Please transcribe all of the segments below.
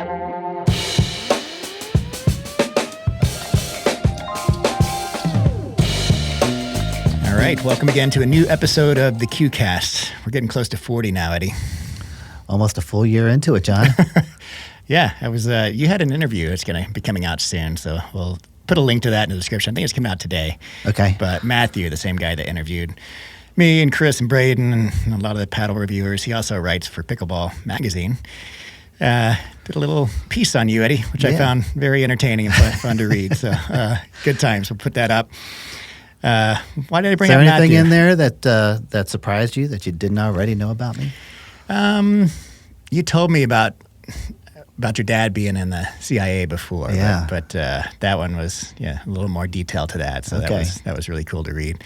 All right, welcome again to a new episode of the KewCast. We're getting close to 40 now, Eddie. Almost a full year into it, John. Yeah, I was. You had an interview. It's going to be coming out soon, so we'll put a link to that in the description. I think it's coming out today. Okay. But Matthew, the same guy that interviewed me and Chris and Braden and a lot of the paddle reviewers, he also writes for Pickleball magazine. Did a little piece on you, Eddie, which I found very entertaining and fun to read. So good times. We'll put that up. Why did I bring up Matthew? Is there anything in there that surprised you that you didn't already know about me? You told me about your dad being in the CIA before. Yeah. But that one was a little more detail to that. So that was really cool to read.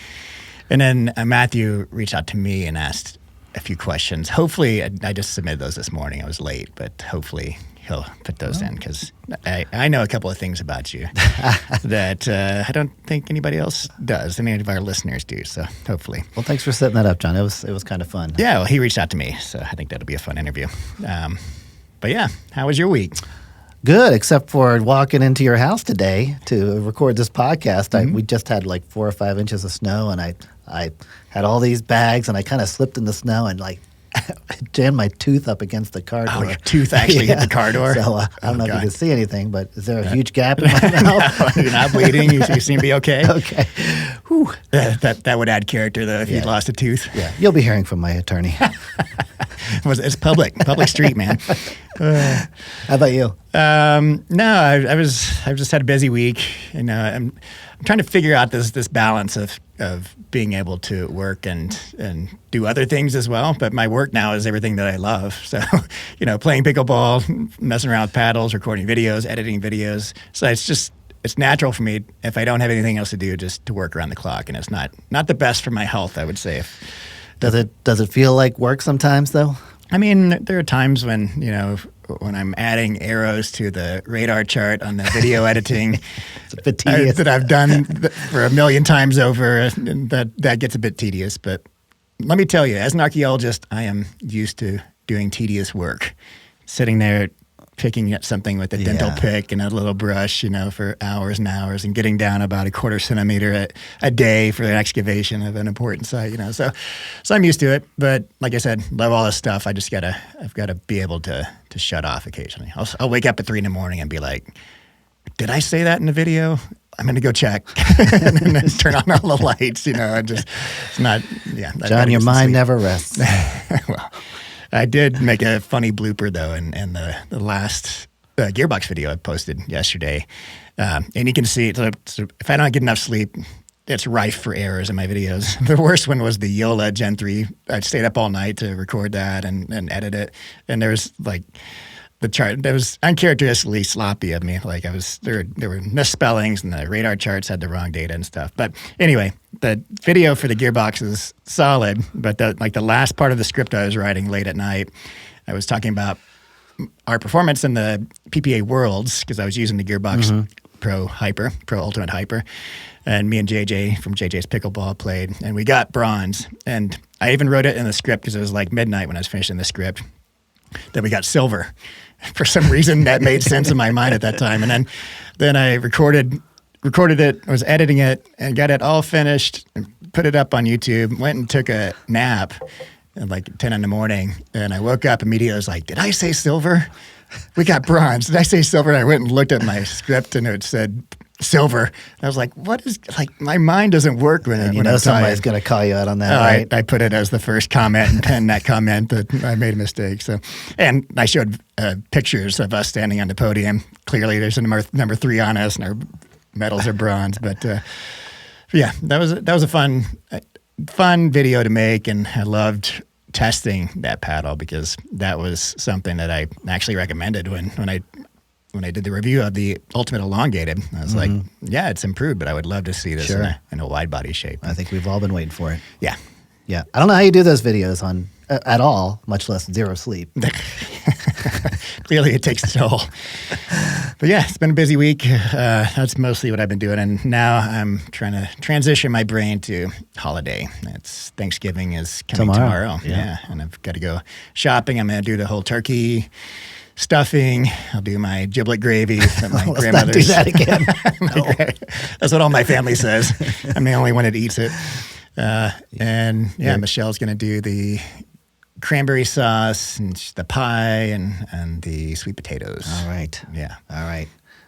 And then Matthew reached out to me and asked a few questions. Hopefully, I just submitted those this morning. I was late, but hopefully he'll put those in because I know a couple of things about you that I don't think anybody else does. Any of our listeners do. So hopefully. Well, thanks for setting that up, John. It was kind of fun. Yeah, well, he reached out to me, so I think that'll be a fun interview. But yeah, how was your week? Good, except for walking into your house today to record this podcast. We just had like 4 or 5 inches of snow, and I had all these bags, and I kind of slipped in the snow and jammed my tooth up against the car door. Oh, your tooth actually hit the car door? So I don't know if you can see anything, but is there a huge gap in my mouth? You're not bleeding? You seem to be okay? Okay. Whew. That would add character, though, if you'd lost a tooth. Yeah, you'll be hearing from my attorney. It's public street, man. How about you? No, I've just had a busy week. You know, I'm trying to figure out this balance of being able to work and do other things as well. But my work now is everything that I love. So, playing pickleball, messing around with paddles, recording videos, editing videos. So it's natural for me if I don't have anything else to do, just to work around the clock. And it's not the best for my health, I would say. Does it feel like work sometimes, though? I mean, there are times when, when I'm adding arrows to the radar chart on the video editing it's a bit tedious. That I've done for 1 million times over, and that gets a bit tedious. But let me tell you, as an archaeologist, I am used to doing tedious work, sitting there picking at something with a dental pick and a little brush, for hours and hours, and getting down about 1/4 centimeter a day for an excavation of an important site, So I'm used to it. But like I said, love all this stuff. I've got to be able to shut off occasionally. I'll wake up at 3 a.m. and be like, did I say that in the video? I'm going to go check and then turn on all the lights, it's not, John, your mind never rests. Well, I did make a funny blooper, though, in the last Gearbox video I posted yesterday. And you can see, so if I don't get enough sleep, it's rife for errors in my videos. The worst one was the Yola Gen 3. I stayed up all night to record that and edit it. And there was, the chart that was uncharacteristically sloppy of me. There were misspellings, and the radar charts had the wrong data and stuff. But anyway, the video for the Gearbox is solid. But the last part of the script I was writing late at night, I was talking about our performance in the PPA Worlds because I was using the Gearbox Pro Ultimate Hyper, and me and JJ from JJ's Pickleball played, and we got bronze. And I even wrote it in the script because it was midnight when I was finishing the script, that we got silver. For some reason, that made sense in my mind at that time. And then I recorded it, was editing it, and got it all finished, and put it up on YouTube, went and took a nap at 10 in the morning. And I woke up immediately. I was like, did I say silver? We got bronze. Did I say silver? And I went and looked at my script, and it said silver. And I was like, what is, my mind doesn't work when somebody's going to call you out on that, right? I put it as the first comment and penned that comment that I made a mistake. So, and I showed pictures of us standing on the podium. Clearly there's a number 3 on us, and our medals are bronze. But yeah, that was a fun video to make, and I loved testing that paddle because that was something that I actually recommended when I did the review of the Ultimate Elongated. I was like, yeah, it's improved, but I would love to see this in a wide body shape. I think we've all been waiting for it. Yeah. Yeah. I don't know how you do those videos on at all, much less zero sleep. Clearly it takes a toll. But yeah, it's been a busy week. That's mostly what I've been doing. And now I'm trying to transition my brain to holiday. Thanksgiving is coming tomorrow. Yeah. And I've got to go shopping. I'm going to do the whole turkey stuffing. I'll do my giblet gravy that my Let's grandmother's. not do that again. That's what all my family says. I'm the only one that eats it. Michelle's going to do the cranberry sauce and the pie and the sweet potatoes. All right. Yeah. All right.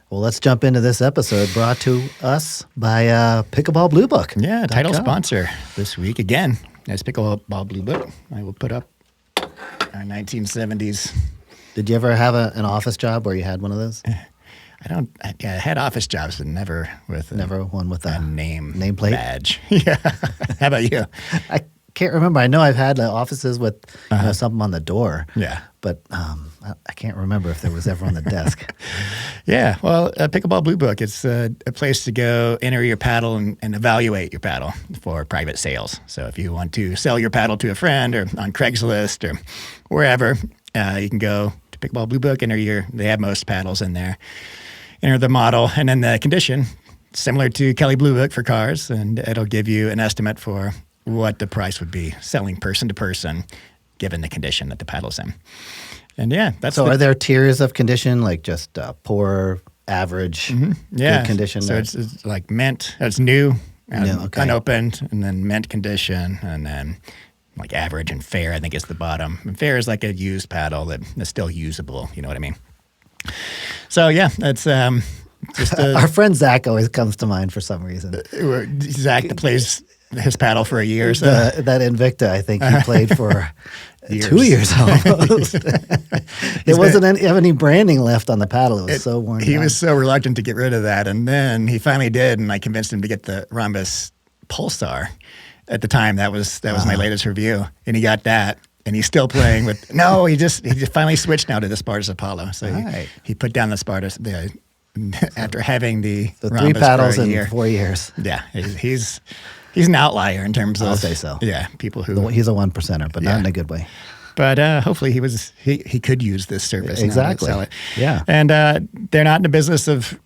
Well, let's jump into this episode brought to us by Pickleball Blue Book. Yeah, title sponsor this week again. As Pickleball Blue Book. I will put up our 1970s. Did you ever have an office job where you had one of those? I had office jobs, but never with one with a nameplate badge. Yeah. How about you? I can't remember. I know I've had offices with something on the door. Yeah. But I can't remember if there was ever on the desk. Yeah. Well, Pickleball Blue Book, it's a place to go enter your paddle and evaluate your paddle for private sales. So if you want to sell your paddle to a friend or on Craigslist or wherever, you can go to Pickleball Blue Book, they have most paddles in there, enter the model, and then the condition, similar to Kelly Blue Book for cars, and it'll give you an estimate for what the price would be selling person to person, given the condition that the paddle's in. And that's so. Are there tiers of condition, like just poor, average, good condition? So it's like mint. It's new, unopened, and then mint condition, and then like average and fair. I think is the bottom. And fair is like a used paddle that is still usable. You know what I mean? So that's just our friend Zach always comes to mind for some reason. Zach that plays his paddle for a year or so. That Invicta, I think he played for 2 years almost. There wasn't any branding left on the paddle. It was so worn He down. was so reluctant to get rid of that, and then he finally did, and I convinced him to get the Ronbus Pulsar. At the time, that was my latest review, and he got that. And he's still playing with. No, he just finally switched now to the Spartus Apollo. So he put down the Spartus after having the Rhombus 3 Ronbus paddles for a in year. 4 years. Yeah, he's an outlier in terms of. I'll say so. Yeah, people who he's a 1%er, but not in a good way. But hopefully he could use this service. Exactly. Now to sell it. Yeah. And they're not in the business of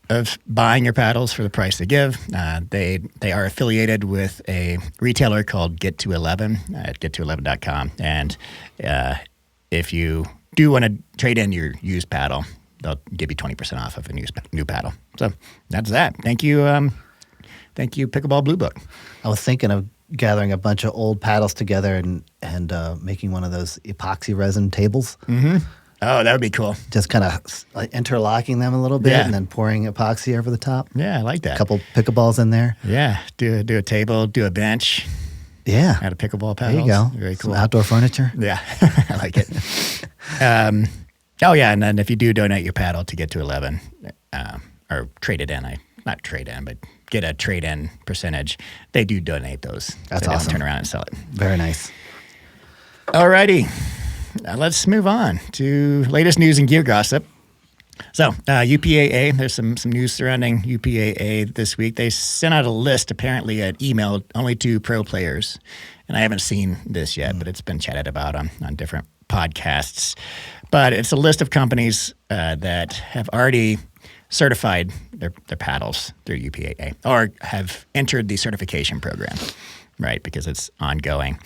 buying your paddles for the price they give. They are affiliated with a retailer called Get to 11 at get211.com. And if you do want to trade in your used paddle, they'll give you 20% off of a new paddle. So that's that. Thank you, Pickleball Blue Book. I was thinking of gathering a bunch of old paddles together and making one of those epoxy resin tables. Mm-hmm. Oh, that would be cool. Just kind of interlocking them a little bit and then pouring epoxy over the top. Yeah, I like that. A couple pickleballs in there. Yeah, do a table, do a bench. Yeah. Out of pickleball paddles. There you go. Very cool. Some outdoor furniture. Yeah, I like it. And then if you do donate your paddle to Get to 11, or trade it in, not trade in, but get a trade-in percentage, they do donate those. That's so awesome. They don't turn around and sell it. Very nice. Alrighty, let's move on to latest news and gear gossip. So UPA-A, there's some news surrounding UPA-A this week. They sent out a list, apparently an email only to pro players. And I haven't seen this yet, but it's been chatted about on different podcasts. But it's a list of companies that have already certified their paddles through UPA-A or have entered the certification program, right? Because it's ongoing.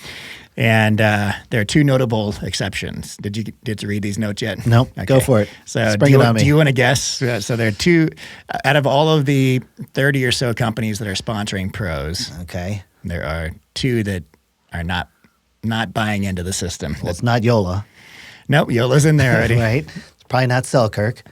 And there are two notable exceptions. Did you read these notes yet? Nope. Okay. Go for it. So do you want to guess? So there are two out of all of the 30 or so companies that are sponsoring pros. Okay. There are two that are not buying into the system. Well, it's not Yola. Nope, Yola's in there already. Right. It's probably not Selkirk.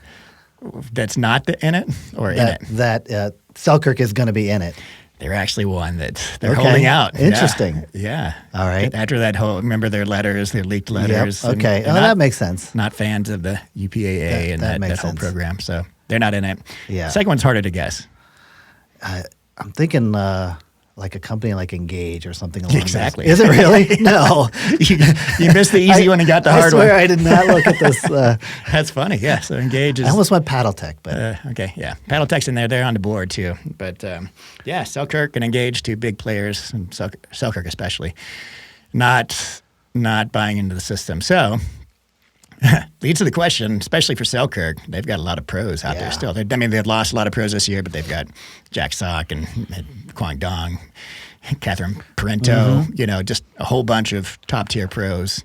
That's not in it or in it? Selkirk is going to be in it. They're actually one that they're holding out. Interesting. Yeah. All right. After that remember their letters, their leaked letters. Yep. Okay. That makes sense. Not fans of the UPA-A and that whole program. So they're not in it. Yeah. Second one's harder to guess. I'm thinking like a company like Engage or something along Exactly. Is it really? No. you missed the easy one and got the hard one. I swear I did not look at this. That's funny. Yeah. So Engage is. I almost went Paddletech, but. Okay. Yeah. Paddletech's in there. They're on the board too. But Selkirk and Engage, two big players, and Selkirk especially, not buying into the system. So leads to the question, especially for Selkirk, they've got a lot of pros out there still. They've lost a lot of pros this year, but they've got Jack Sock and Kwang Dong, Catherine Parento, just a whole bunch of top-tier pros.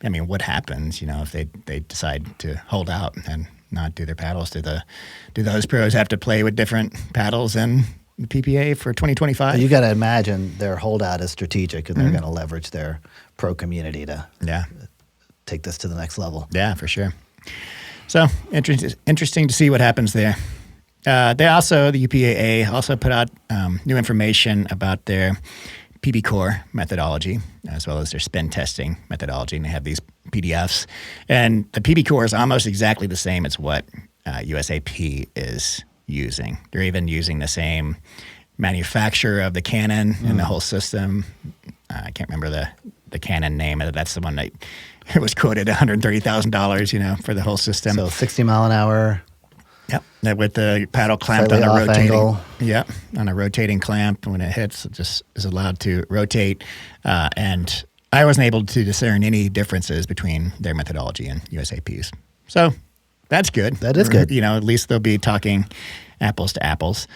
I mean, what happens, if they decide to hold out and not do their paddles? Do those pros have to play with different paddles in the PPA for 2025? You got to imagine their holdout is strategic, and they're going to leverage their pro community to take this to the next level. Yeah, for sure. So interesting to see what happens there. The UPA-A also put out new information about their PB Core methodology, as well as their spin testing methodology, and they have these PDFs. And the PB Core is almost exactly the same as what USAP is using. They're even using the same manufacturer of the cannon and the whole system. I can't remember the cannon name. That's the one that it was quoted $130,000, for the whole system. So 60 mile an hour. Yep, with the paddle clamped Slightly on a off rotating angle. Yep, on a rotating clamp. When it hits, it just is allowed to rotate. And I wasn't able to discern any differences between their methodology and USAP's. So that's good. That is good. At least they'll be talking apples to apples.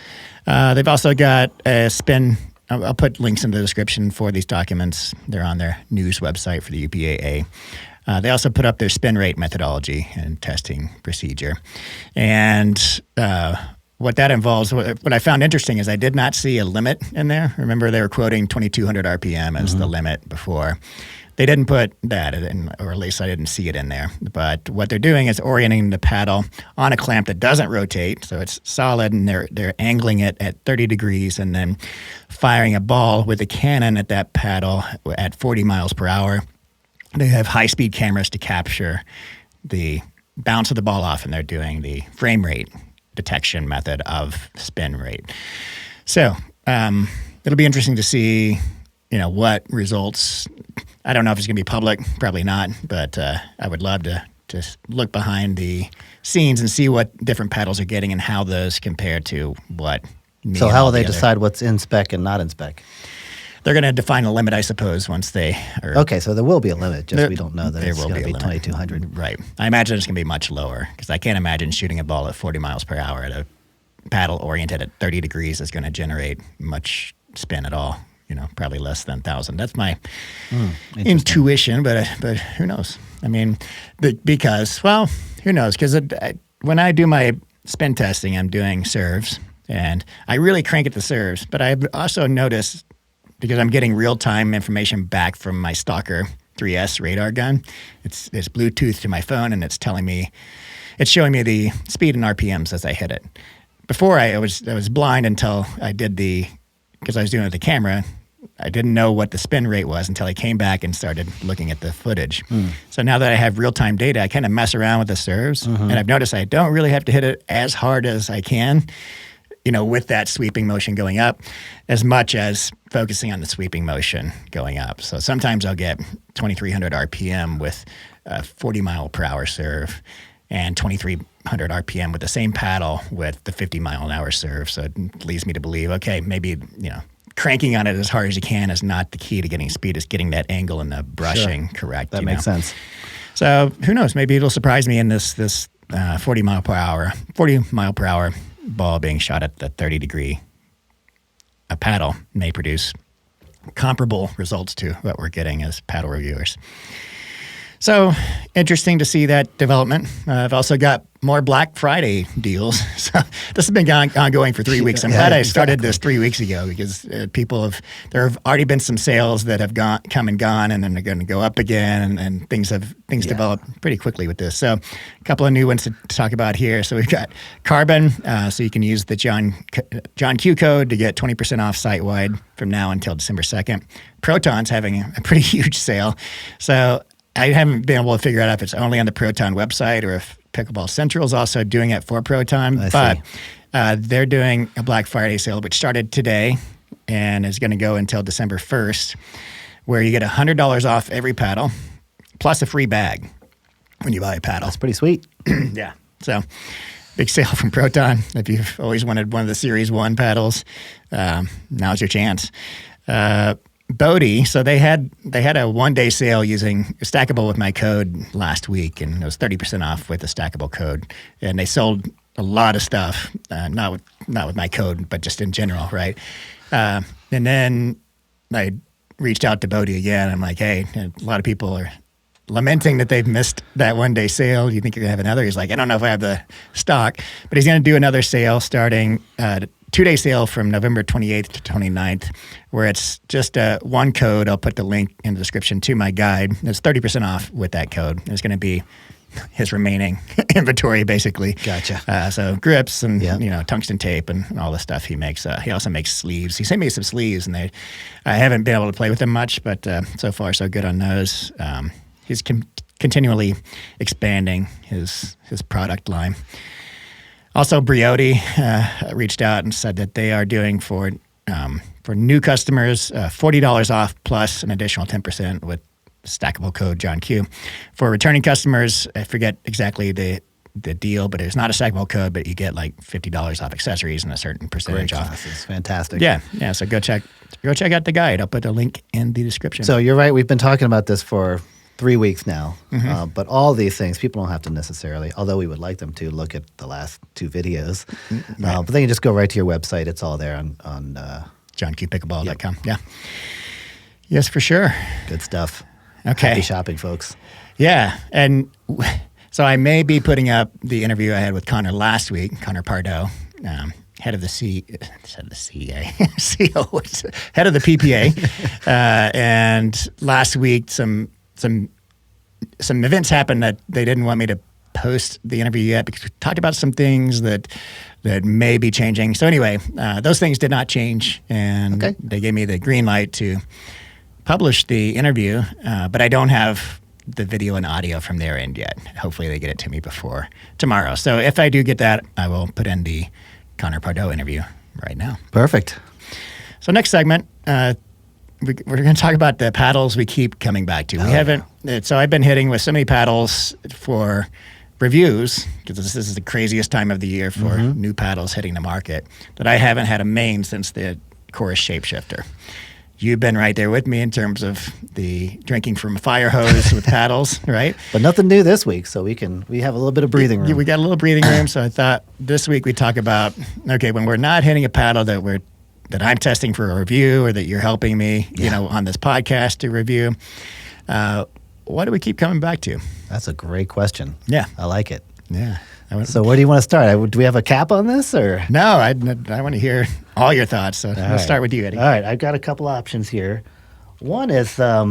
They've also got a spin. I'll put links in the description for these documents. They're on their news website for the UPA-A. They also put up their spin rate methodology and testing procedure. And what that involves, what I found interesting is I did not see a limit in there. Remember, they were quoting 2,200 RPM as the limit before. They didn't put that in, or at least I didn't see it in there. But what they're doing is orienting the paddle on a clamp that doesn't rotate, so it's solid, and they're angling it at 30 degrees and then firing a ball with a cannon at that paddle at 40 miles per hour. They have high-speed cameras to capture the bounce of the ball off, and they're doing the frame rate detection method of spin rate. So it'll be interesting to see, what results. I don't know if it's going to be public, probably not, but I would love to look behind the scenes and see what different paddles are getting and how those compare to what. So how will they decide what's in spec and not in spec? They're going to define a limit, I suppose, once they are. Okay, so there will be a limit, just we don't know that it's going to be 2,200. Right. I imagine it's going to be much lower, because I can't imagine shooting a ball at 40 miles per hour at a paddle oriented at 30 degrees is going to generate much spin at all. Probably less than 1,000. That's my intuition, but who knows? I mean, because who knows? Because when I do my spin testing, I'm doing serves, and I really crank at the serves. But I've also noticed, because I'm getting real-time information back from my Stalker 3S radar gun, it's Bluetooth to my phone, and it's showing me the speed and RPMs as I hit it. Before I was blind until I did because I was doing it with the camera. I didn't know what the spin rate was until I came back and started looking at the footage. So now that I have real-time data, I kind of mess around with the serves, and I've noticed I don't really have to hit it as hard as I can, with that sweeping motion going up, as much as focusing on the sweeping motion going up. So sometimes I'll get 2,300 RPM with a 40 mile per hour serve, and 2,300 RPM with the same paddle with the 50 mile an hour serve. So it leads me to believe, okay, maybe, cranking on it as hard as you can is not the key to getting speed. It's getting that angle and the brushing correct. That makes sense. So who knows? Maybe it'll surprise me in this 40 mile per hour ball being shot at the 30 degree. A paddle may produce comparable results to what we're getting as paddle reviewers. So interesting to see that development. I've also got more Black Friday deals. So this has been ongoing for 3 weeks. I'm glad I started this 3 weeks ago, because there have already been some sales that have come and gone, and then they're going to go up again, and things developed pretty quickly with this. So a couple of new ones to talk about here. So we've got Carbon, so you can use the John Q code to get 20% off site-wide from now until December 2nd. Proton's having a pretty huge sale. So I haven't been able to figure out if it's only on the Proton website or if Pickleball Central is also doing it for Proton. But they're doing a Black Friday sale, which started today and is going to go until December 1st, where you get $100 off every paddle, plus a free bag when you buy a paddle. That's pretty sweet. Yeah. So big sale from Proton. If you've always wanted one of the Series 1 paddles, now's your chance. Bodie, so they had a one-day sale using Stackable with my code last week, and it was 30% off with the Stackable code. And they sold a lot of stuff, not with my code, but just in general, right? And then I reached out to Bodie again. I'm like, hey, a lot of people are lamenting that they've missed that one-day sale. You think you're going to have another? He's like, I don't know if I have the stock, but he's going to do another sale starting 2-day sale from November 28th to 29th, where it's just one code. I'll put the link in the description to my guide. It's 30% off with that code. It's going to be his remaining inventory, basically. Gotcha. So grips and Yep. tungsten tape and all the stuff he makes. He also makes sleeves. He sent me some sleeves, and I haven't been able to play with them much, but so far so good on those. He's continually expanding his product line. Also, Briotti reached out and said that they are doing for new customers $40 off plus an additional 10% with stackable code John Q. For returning customers, I forget exactly the deal, but it's not a stackable code, but you get like $50 off accessories and a certain percentage Great off. classes. Fantastic. Yeah. So go check out the guide. I'll put a link in the description. So you're right. We've been talking about this for 3 weeks now. But all these things, people don't have to necessarily, although we would like them to, look at the last 2 videos. Right. But they can just go right to your website. It's all there on JohnQPickleball.com. Yeah. Yes, for sure. good stuff. Okay. Happy shopping, folks. Yeah. And so I may be putting up the interview I had with Connor last week, Connor Pardo, head of the head of the PPA. And last week, some events happened that they didn't want me to post the interview yet because we talked about some things that may be changing. So anyway, those things did not change, and Okay. they gave me the green light to publish the interview, but I don't have the video and audio from their end yet. Hopefully they get it to me before tomorrow. So if I do get that, I will put in the Connor Pardo interview right now. Perfect. So next segment, we're going to talk about the paddles we keep coming back to. We haven't. So I've been hitting with so many paddles for reviews, because this is the craziest time of the year for new paddles hitting the market, that I haven't had a main since the Chorus Shapeshifter. You've been right there with me in terms of the drinking from a fire hose with paddles, right? But nothing new this week, so we have a little bit of breathing room. We got a little breathing room, so I thought this week we'd talk about, okay, when we're not hitting a paddle that I'm testing for a review, or that you're helping me, on this podcast to review, what do we keep coming back to? That's a great question. Yeah. I like it. Yeah. So where do you want to start? Do we have a cap on this, or? No, I want to hear all your thoughts. So let's start with you, Eddie. All right, I've got a couple options here. One is I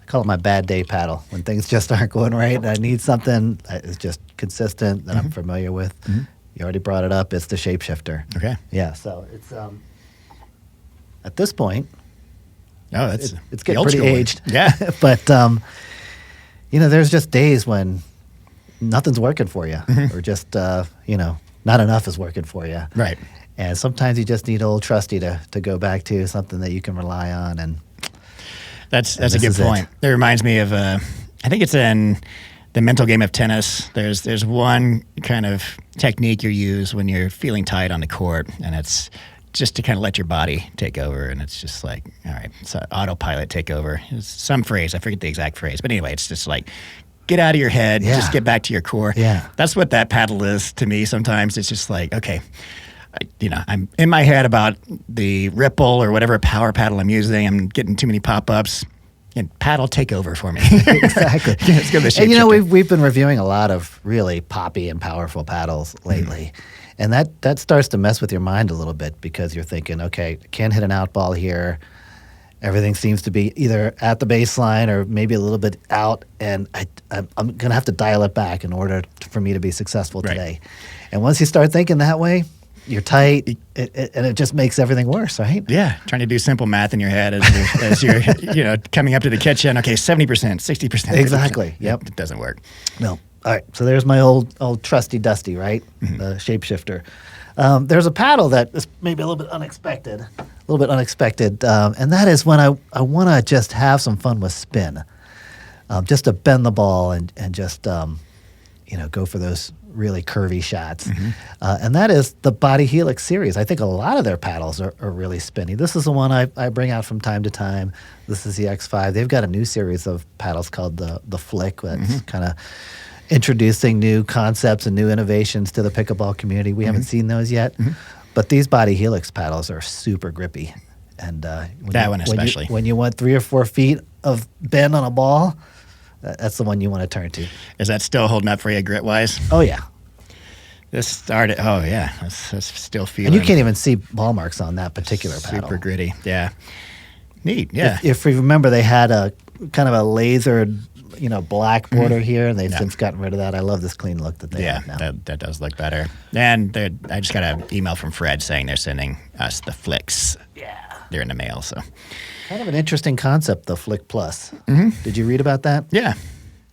call it my bad day paddle, when things just aren't going right and I need something that is just consistent that I'm familiar with. You already brought it up. It's the Shapeshifter. Okay. Yeah, so it's at this point, Oh, it's getting pretty aged. Yeah. But there's just days when nothing's working for you, or just not enough is working for you. Right. And sometimes you just need old trusty to go back to, something that you can rely on. And that's a good point. It reminds me of I think it's in the mental game of tennis. There's one kind of technique you use when you're feeling tight on the court, and it's just to kind of let your body take over. And it's just like, all right, so autopilot take over. It's some phrase, I forget the exact phrase, but anyway, it's just like, get out of your head, just get back to your core. Yeah. That's what that paddle is to me. Sometimes it's just like, okay, I'm in my head about the Ripple or whatever power paddle I'm using. I'm getting too many pop-ups. And paddle, take over for me. Exactly. Let's go to the And Shapeshifter. we've been reviewing a lot of really poppy and powerful paddles lately. And that starts to mess with your mind a little bit, because you're thinking, okay, can't hit an out ball here. Everything seems to be either at the baseline or maybe a little bit out, and I'm going to have to dial it back in order for me to be successful today. And once you start thinking that way, you're tight, and it just makes everything worse, right? Yeah, trying to do simple math in your head as you're coming up to the kitchen. Okay, 70%, 60%. Exactly. Yep. It doesn't work. No. All right. So there's my old trusty dusty, right? The Shapeshifter. There's a paddle that is maybe a little bit unexpected, and that is when I want to just have some fun with spin, just to bend the ball and just go for those really curvy shots. And that is the Body Helix series. I think a lot of their paddles are really spinny. This is the one I bring out from time to time. This is the X5. They've got a new series of paddles called the Flick that's kind of introducing new concepts and new innovations to the pickleball community. We haven't seen those yet, but these Body Helix paddles are super grippy. And one especially. when you want 3 or 4 feet of bend on a ball, that's the one you want to turn to. Is that still holding up for you grit-wise? Oh, yeah. This started, oh yeah, that's still feeling. And you can't even see ball marks on that particular paddle. Super gritty, yeah. Neat, yeah. If you remember, they had a kind of a lasered, black border here, and they've since gotten rid of that. I love this clean look that they have now. That does look better. And I just got an email from Fred saying they're sending us the Flicks. Yeah. They're in the mail, so. Kind of an interesting concept, the Flick Plus. Mm-hmm. Did you read about that? Yeah.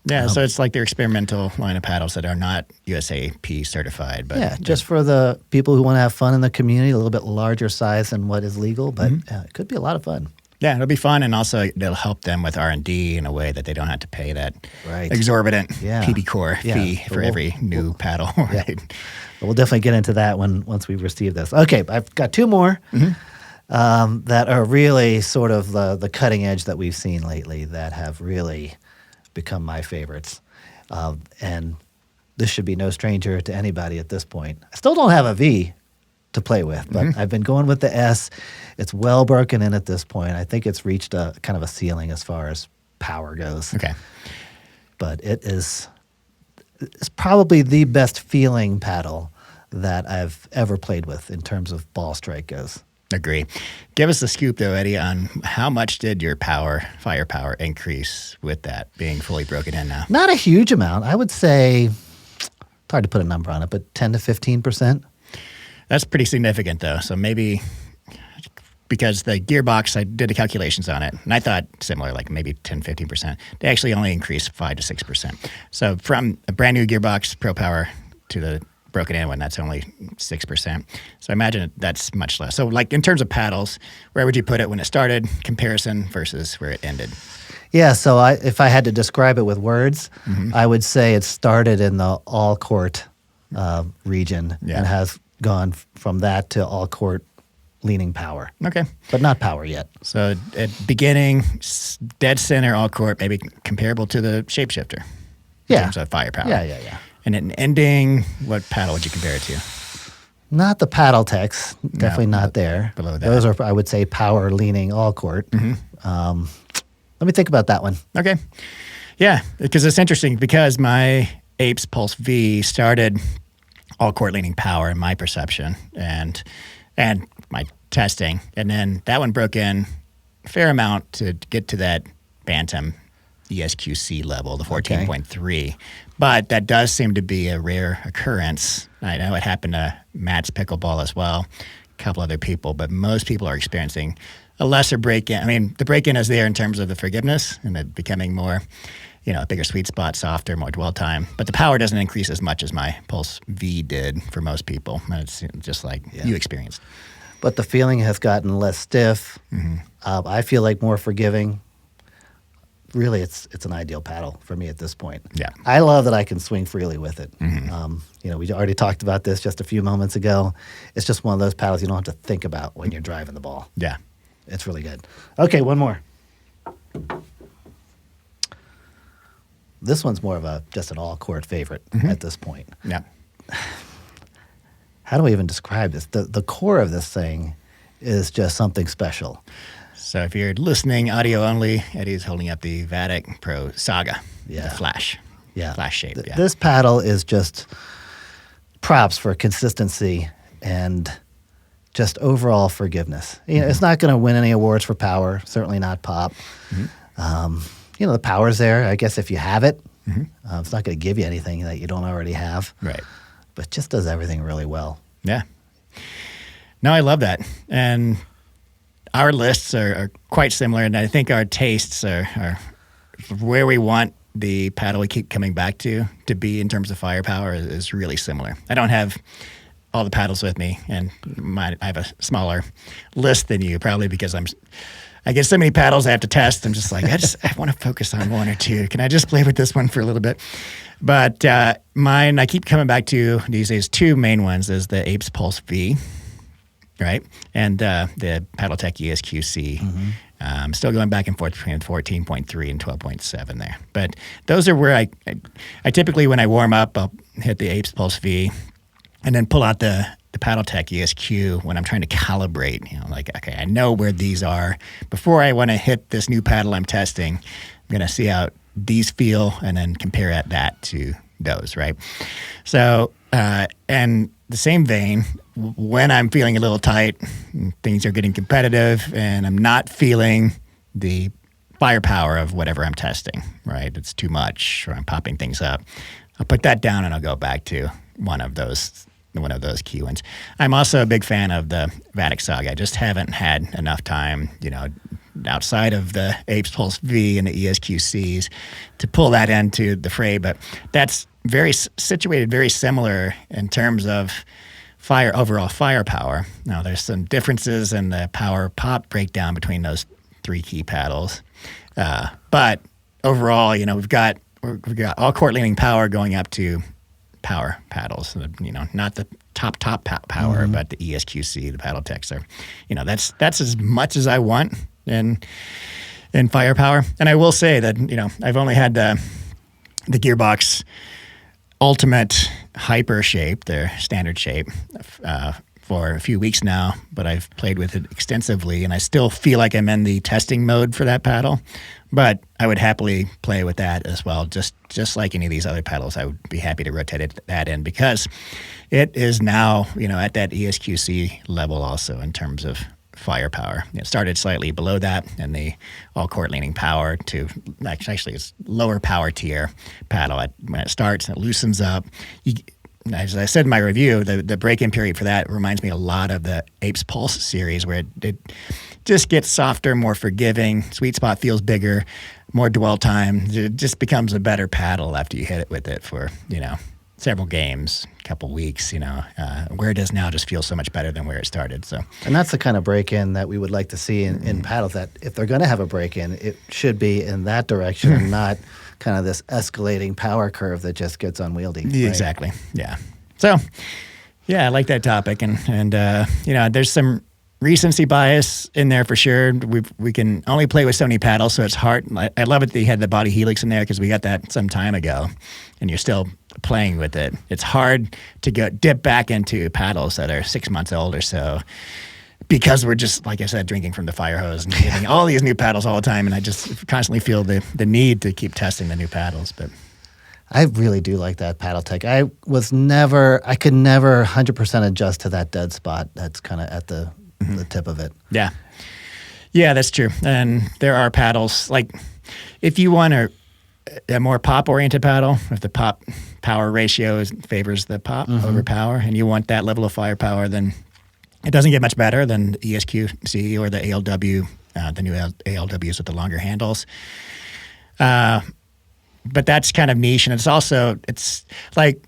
Yeah, so it's like their experimental line of paddles that are not USAP certified. But yeah, just for the people who want to have fun in the community, a little bit larger size than what is legal, but it could be a lot of fun. Yeah, it'll be fun, and also it'll help them with R&D in a way that they don't have to pay that exorbitant PB Core fee for every new paddle. Right. Yeah. We'll definitely get into that once we receive this. Okay, I've got two more that are really sort of the cutting edge that we've seen lately that have really become my favorites. And this should be no stranger to anybody at this point. I still don't have a V to play with, but I've been going with the S. It's well broken in at this point. I think it's reached a kind of a ceiling as far as power goes. Okay. But it's probably the best feeling paddle that I've ever played with in terms of ball strike goes. Agree. Give us the scoop, though, Eddie, on how much did your firepower increase with that being fully broken in now? Not a huge amount. I would say, it's hard to put a number on it, but 10 to 15%. That's pretty significant, though. So maybe because the gearbox, I did the calculations on it, and I thought similar, like maybe 10, 15%. They actually only increased 5 to 6%. So from a brand new gearbox, Pro Power, to the broken in one, that's only 6%. So I imagine that's much less. So like in terms of paddles, where would you put it when it started, comparison versus where it ended? Yeah, so if I had to describe it with words, I would say it started in the all-court region and has gone from that to all-court leaning power. Okay. But not power yet. So at beginning, dead center, all-court, maybe comparable to the Shapeshifter in terms of firepower. Yeah. And in ending, what paddle would you compare it to? Not the paddle techs, definitely not there. Below that. Those are, I would say, power leaning all court. Let me think about that one. Okay. Yeah, because it's interesting because my Apes Pulse V started all court leaning power in my perception and my testing. And then that one broke in a fair amount to get to that Bantam ESQC level, the 14.3. But that does seem to be a rare occurrence. I know it happened to Matt's Pickleball as well, a couple other people, but most people are experiencing a lesser break-in. I mean, the break-in is there in terms of the forgiveness and it becoming more, a bigger sweet spot, softer, more dwell time. But the power doesn't increase as much as my Pulse V did for most people. And it's just like you experienced. But the feeling has gotten less stiff. I feel like more forgiving. Really, it's an ideal paddle for me at this point. Yeah, I love that I can swing freely with it. We already talked about this just a few moments ago. It's just one of those paddles you don't have to think about when you're driving the ball. Yeah, it's really good. Okay, one more. This one's more of just an all-court favorite at this point. Yeah. How do I even describe this? The core of this thing is just something special. So if you're listening audio only, Eddie's holding up the Vatic Pro Saga, the Flash, Flash shape. This paddle is just props for consistency and just overall forgiveness. It's not going to win any awards for power, certainly not pop. The power's there. I guess if you have it, it's not going to give you anything that you don't already have. Right. But just does everything really well. Yeah. No, I love that. And our lists are quite similar, and I think our tastes are where we want the paddle we keep coming back to be in terms of firepower is really similar. I don't have all the paddles with me, and I have a smaller list than you, probably because I get so many paddles I have to test. I'm just like, I want to focus on one or two. Can I just play with this one for a little bit? But mine, I keep coming back to these days, two main ones is the Apes Pulse V, right? And the Paddletech ESQC. Still going back and forth between 14.3 and 12.7 there. But those are where I typically, when I warm up, I'll hit the Apes Pulse V and then pull out the Paddletech ESQ when I'm trying to calibrate, I know where these are. Before I want to hit this new paddle I'm testing, I'm going to see how it these feel and then compare that to those, right? So, and the same vein, when I'm feeling a little tight, things are getting competitive, and I'm not feeling the firepower of whatever I'm testing, right? It's too much, or I'm popping things up. I'll put that down and I'll go back to one of those key ones. I'm also a big fan of the Vatic Saga. I just haven't had enough time, outside of the Apes Pulse V and the ESQCs to pull that into the fray, but that's situated very similar in terms of overall firepower. Now, there's some differences in the power pop breakdown between those 3 key paddles, but overall, we've got all court leaning power going up to power paddles. Not the top power, but the ESQC, the Paddle Tech. So, that's as much as I want in firepower. And I will say that I've only had the Gearbox Ultimate Hyper shape, their standard shape, for a few weeks now, but I've played with it extensively, and I still feel like I'm in the testing mode for that paddle. But I would happily play with that as well, just like any of these other paddles. I would be happy to rotate that in, because it is now at that ESQC level also in terms of firepower. It started slightly below that, and the all court leaning power to actually it's lower power tier paddle. When it starts, it loosens up. As I said in my review, the break-in period for that reminds me a lot of the Apes Pulse series, where it just gets softer, more forgiving. Sweet spot feels bigger, more dwell time. It just becomes a better paddle after you hit it with it for several games, a couple weeks. Where it is now just feels so much better than where it started. So, and that's the kind of break-in that we would like to see in paddles. That if they're going to have a break-in, it should be in that direction and not kind of this escalating power curve that just gets unwieldy. Right? Exactly. Yeah. So, yeah, I like that topic, and there's some recency bias in there for sure. We can only play with so many paddles, so it's hard. I love it that you had the body helix in there, because we got that some time ago, and you're still playing with it. It's hard to dip back into paddles that are 6 months old or so, because we're just, like I said, drinking from the fire hose and getting all these new paddles all the time, and I just constantly feel the need to keep testing the new paddles. But I really do like that Paddle Tech. I could never 100% adjust to that dead spot that's kind of at the tip of it. Yeah. Yeah, that's true. And there are paddles, like if you want a more pop-oriented paddle, if the pop power ratio favors the pop over power, and you want that level of firepower, then it doesn't get much better than the ESQC or the ALW, the new ALWs with the longer handles. But that's kind of niche, and it's like,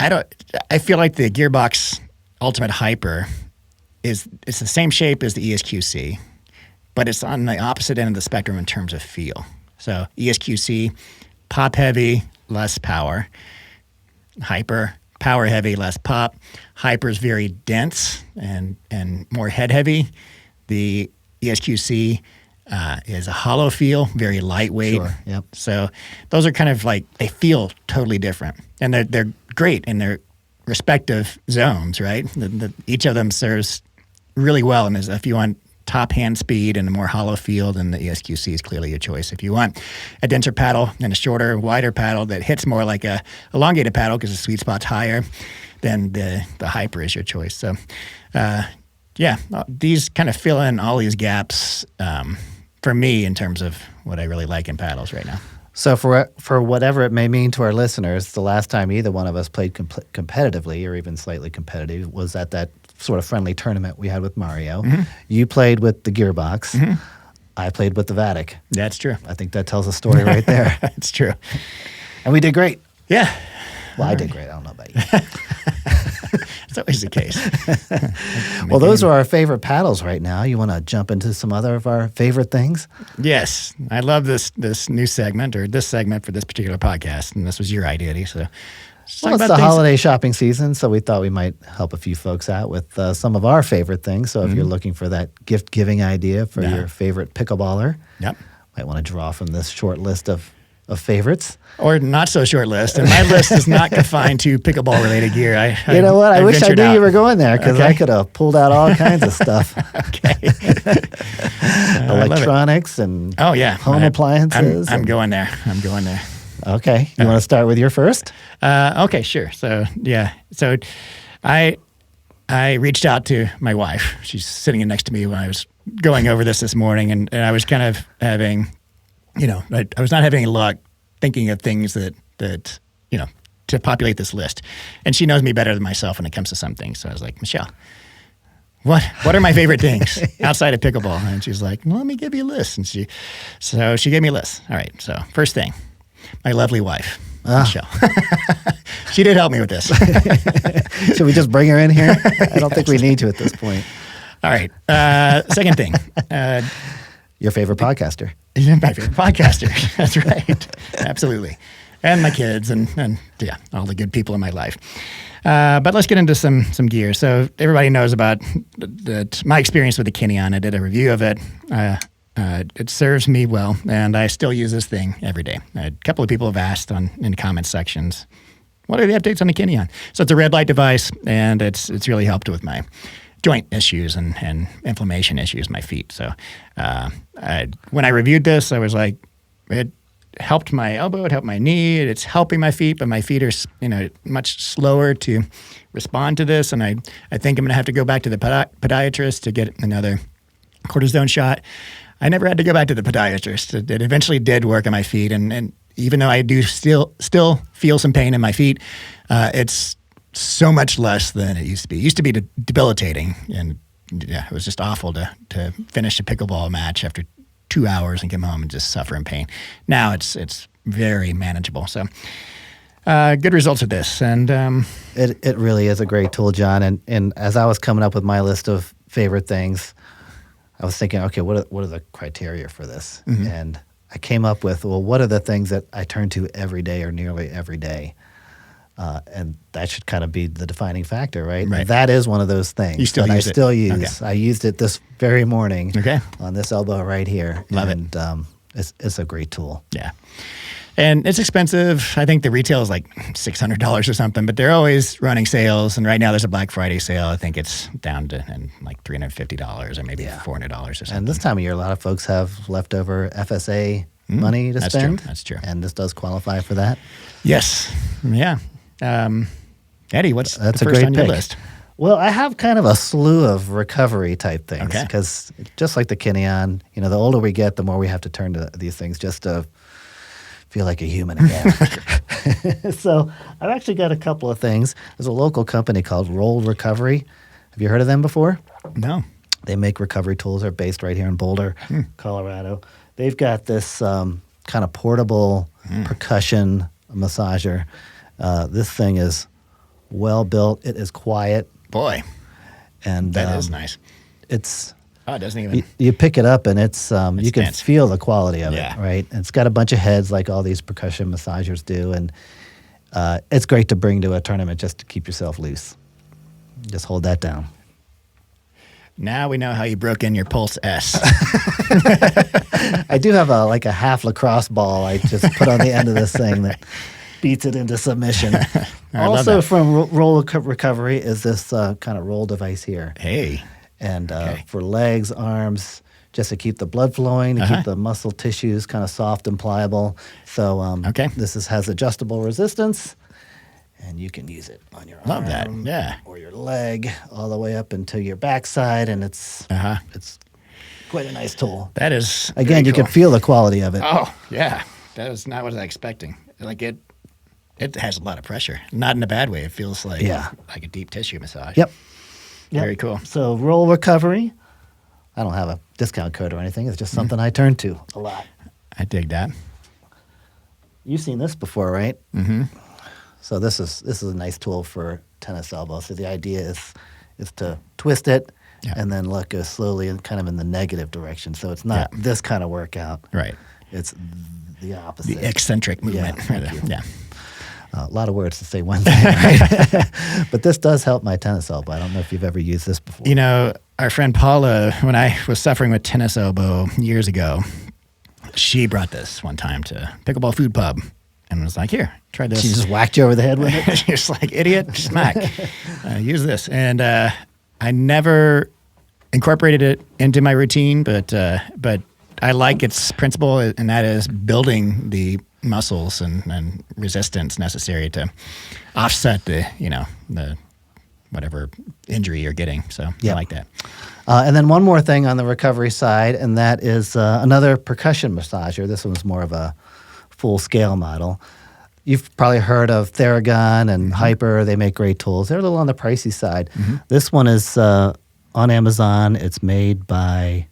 I feel like the Gearbox Ultimate Hyper it's the same shape as the ESQC, but it's on the opposite end of the spectrum in terms of feel. So ESQC, pop heavy, less power. Hyper, power heavy, less pop. Hyper is very dense and more head heavy. The ESQC is a hollow feel, very lightweight. Sure, yep. So those are kind of like, they feel totally different, and they're great in their respective zones, right? Each of them serves really well, and if you want top hand speed and a more hollow feel, then the ESQC is clearly a choice. If you want a denser paddle and a shorter, wider paddle that hits more like a elongated paddle because the sweet spot's higher, then the Hyper is your choice. So, these kind of fill in all these gaps for me in terms of what I really like in paddles right now. So for whatever it may mean to our listeners, the last time either one of us played competitively or even slightly competitive was at that sort of friendly tournament we had with Mario. Mm-hmm. You played with the Gearbox. Mm-hmm. I played with the Vatic. That's true. I think that tells a story right there. It's true. And we did great. Yeah. Well, I did great. I don't know about you. It's always the case. Well, those are our favorite paddles right now. You want to jump into some other of our favorite things? Yes. I love this new segment, or this segment for this particular podcast, and this was your idea, Eddie. So it's the holiday shopping season, so we thought we might help a few folks out with some of our favorite things. So if you're looking for that gift-giving idea for your favorite pickleballer, might want to draw from this short list of of favorites. Or not so short list. And my list is not confined to pickleball related gear. You know what? I wish I ventured knew out. you were going there because Okay. I could have pulled out all kinds of stuff. Okay. I love it. Electronics and Oh yeah, home appliances. I'm and- going there. I'm going there. Okay. You want to start with your first? Okay, sure. So yeah, so I reached out to my wife. She's sitting next to me when I was going over this morning, and I was kind of having, I was not having any luck thinking of things that to populate this list. And she knows me better than myself when it comes to some things. So I was like, Michelle, what are my favorite things outside of pickleball? And she's like, well, let me give you a list. And she gave me a list. All right. So first thing, my lovely wife, Michelle. She did help me with this. Should we just bring her in here? I don't think we need to at this point. All right. Second thing, Your favorite podcaster. my favorite podcaster. That's right. Absolutely. And my kids and yeah, all the good people in my life. But let's get into some gear. So everybody knows about my experience with the Kenyon. I did a review of it. It serves me well, and I still use this thing every day. A couple of people have asked in comment sections, what are the updates on the Kenyon? So it's a red light device, and it's really helped with my joint issues and inflammation issues in my feet. So when I reviewed this, I was like, it helped my elbow, it helped my knee, it's helping my feet, but my feet are much slower to respond to this, and I think I'm going to have to go back to the podiatrist to get another cortisone shot. I never had to go back to the podiatrist. It eventually did work on my feet, and even though I do still feel some pain in my feet, it's so much less than it used to be. It used to be debilitating, and yeah, it was just awful to finish a pickleball match after 2 hours and come home and just suffer in pain. Now it's very manageable. So good results with this, and It really is a great tool, John. And as I was coming up with my list of favorite things, I was thinking, okay, what are the criteria for this? Mm-hmm. And I came up with, well, what are the things that I turn to every day or nearly every day? And that should kind of be the defining factor, right? Right. And that is one of those things You still that use I it? still use. Okay. I used it this very morning Okay. on this elbow right here. Love it. And it's a great tool. yeah. And it's expensive. I think the retail is like $600 or something, but they're always running sales. And right now there's a Black Friday sale. I think it's down to like $350 or maybe $400 or something. And this time of year, a lot of folks have leftover FSA money to that's spend. true. That's true. And this does qualify for that. Yes. Yeah. Eddie, what's That's the a first great on your pick. list? Well, I have kind of a slew of recovery type things Okay. because just like the Kenyon, the older we get, the more we have to turn to these things just to feel like a human again. So I've actually got a couple of things. There's a local company called Roll Recovery. Have you heard of them before? No. They make recovery tools. They're based right here in Boulder, Colorado. They've got this kind of portable percussion massager. This thing is well built. It is quiet. Boy, And that is nice. It's Oh, it doesn't even. you pick it up and it's you can dense. feel the quality of Yeah. it, right? And it's got a bunch of heads like all these percussion massagers do, and it's great to bring to a tournament just to keep yourself loose. Just hold that down. Now we know how you broke in your Pulse S. I do have a half lacrosse ball I just put on the end of this thing that beats it into submission. I love Also that. from Roll Recovery is this kind of roll device here. Hey. And Okay. for legs, arms, just to keep the blood flowing, to Uh-huh. keep the muscle tissues kind of soft and pliable. So Okay. this has adjustable resistance, and you can use it on your Love that. arm Yeah. or your leg all the way up into your backside, and it's quite a nice tool. That is. Again, very you cool. can feel the quality of it. Oh, yeah. That was not what I was expecting. Like it has a lot of pressure. Not in a bad way. It feels like like a deep tissue massage. Yep. Very cool. So Roll Recovery. I don't have a discount code or anything. It's just something I turn to a lot. I dig that. You've seen this before, right? Mm-hmm. So this is a nice tool for tennis elbow. So the idea is to twist it and then let go slowly and kind of in the negative direction. So it's not this kind of workout. Right. It's the opposite. The eccentric movement. thank you. Yeah. A lot of words to say one thing, right? But this does help my tennis elbow. I don't know if you've ever used this before. You know, our friend Paula, when I was suffering with tennis elbow years ago, She brought this one time to Pickleball Food Pub and was like, here, try this. She just whacked you over the head with it? She's like, idiot, smack. Use this. And I never incorporated it into my routine, but I like its principle, and that is building the muscles and resistance necessary to offset the whatever injury you're getting. So I like that. And then one more thing on the recovery side, and that is another percussion massager. This one's more of a full-scale model. You've probably heard of Theragun and Hyper. They make great tools. They're a little on the pricey side. This one is on Amazon. It's made by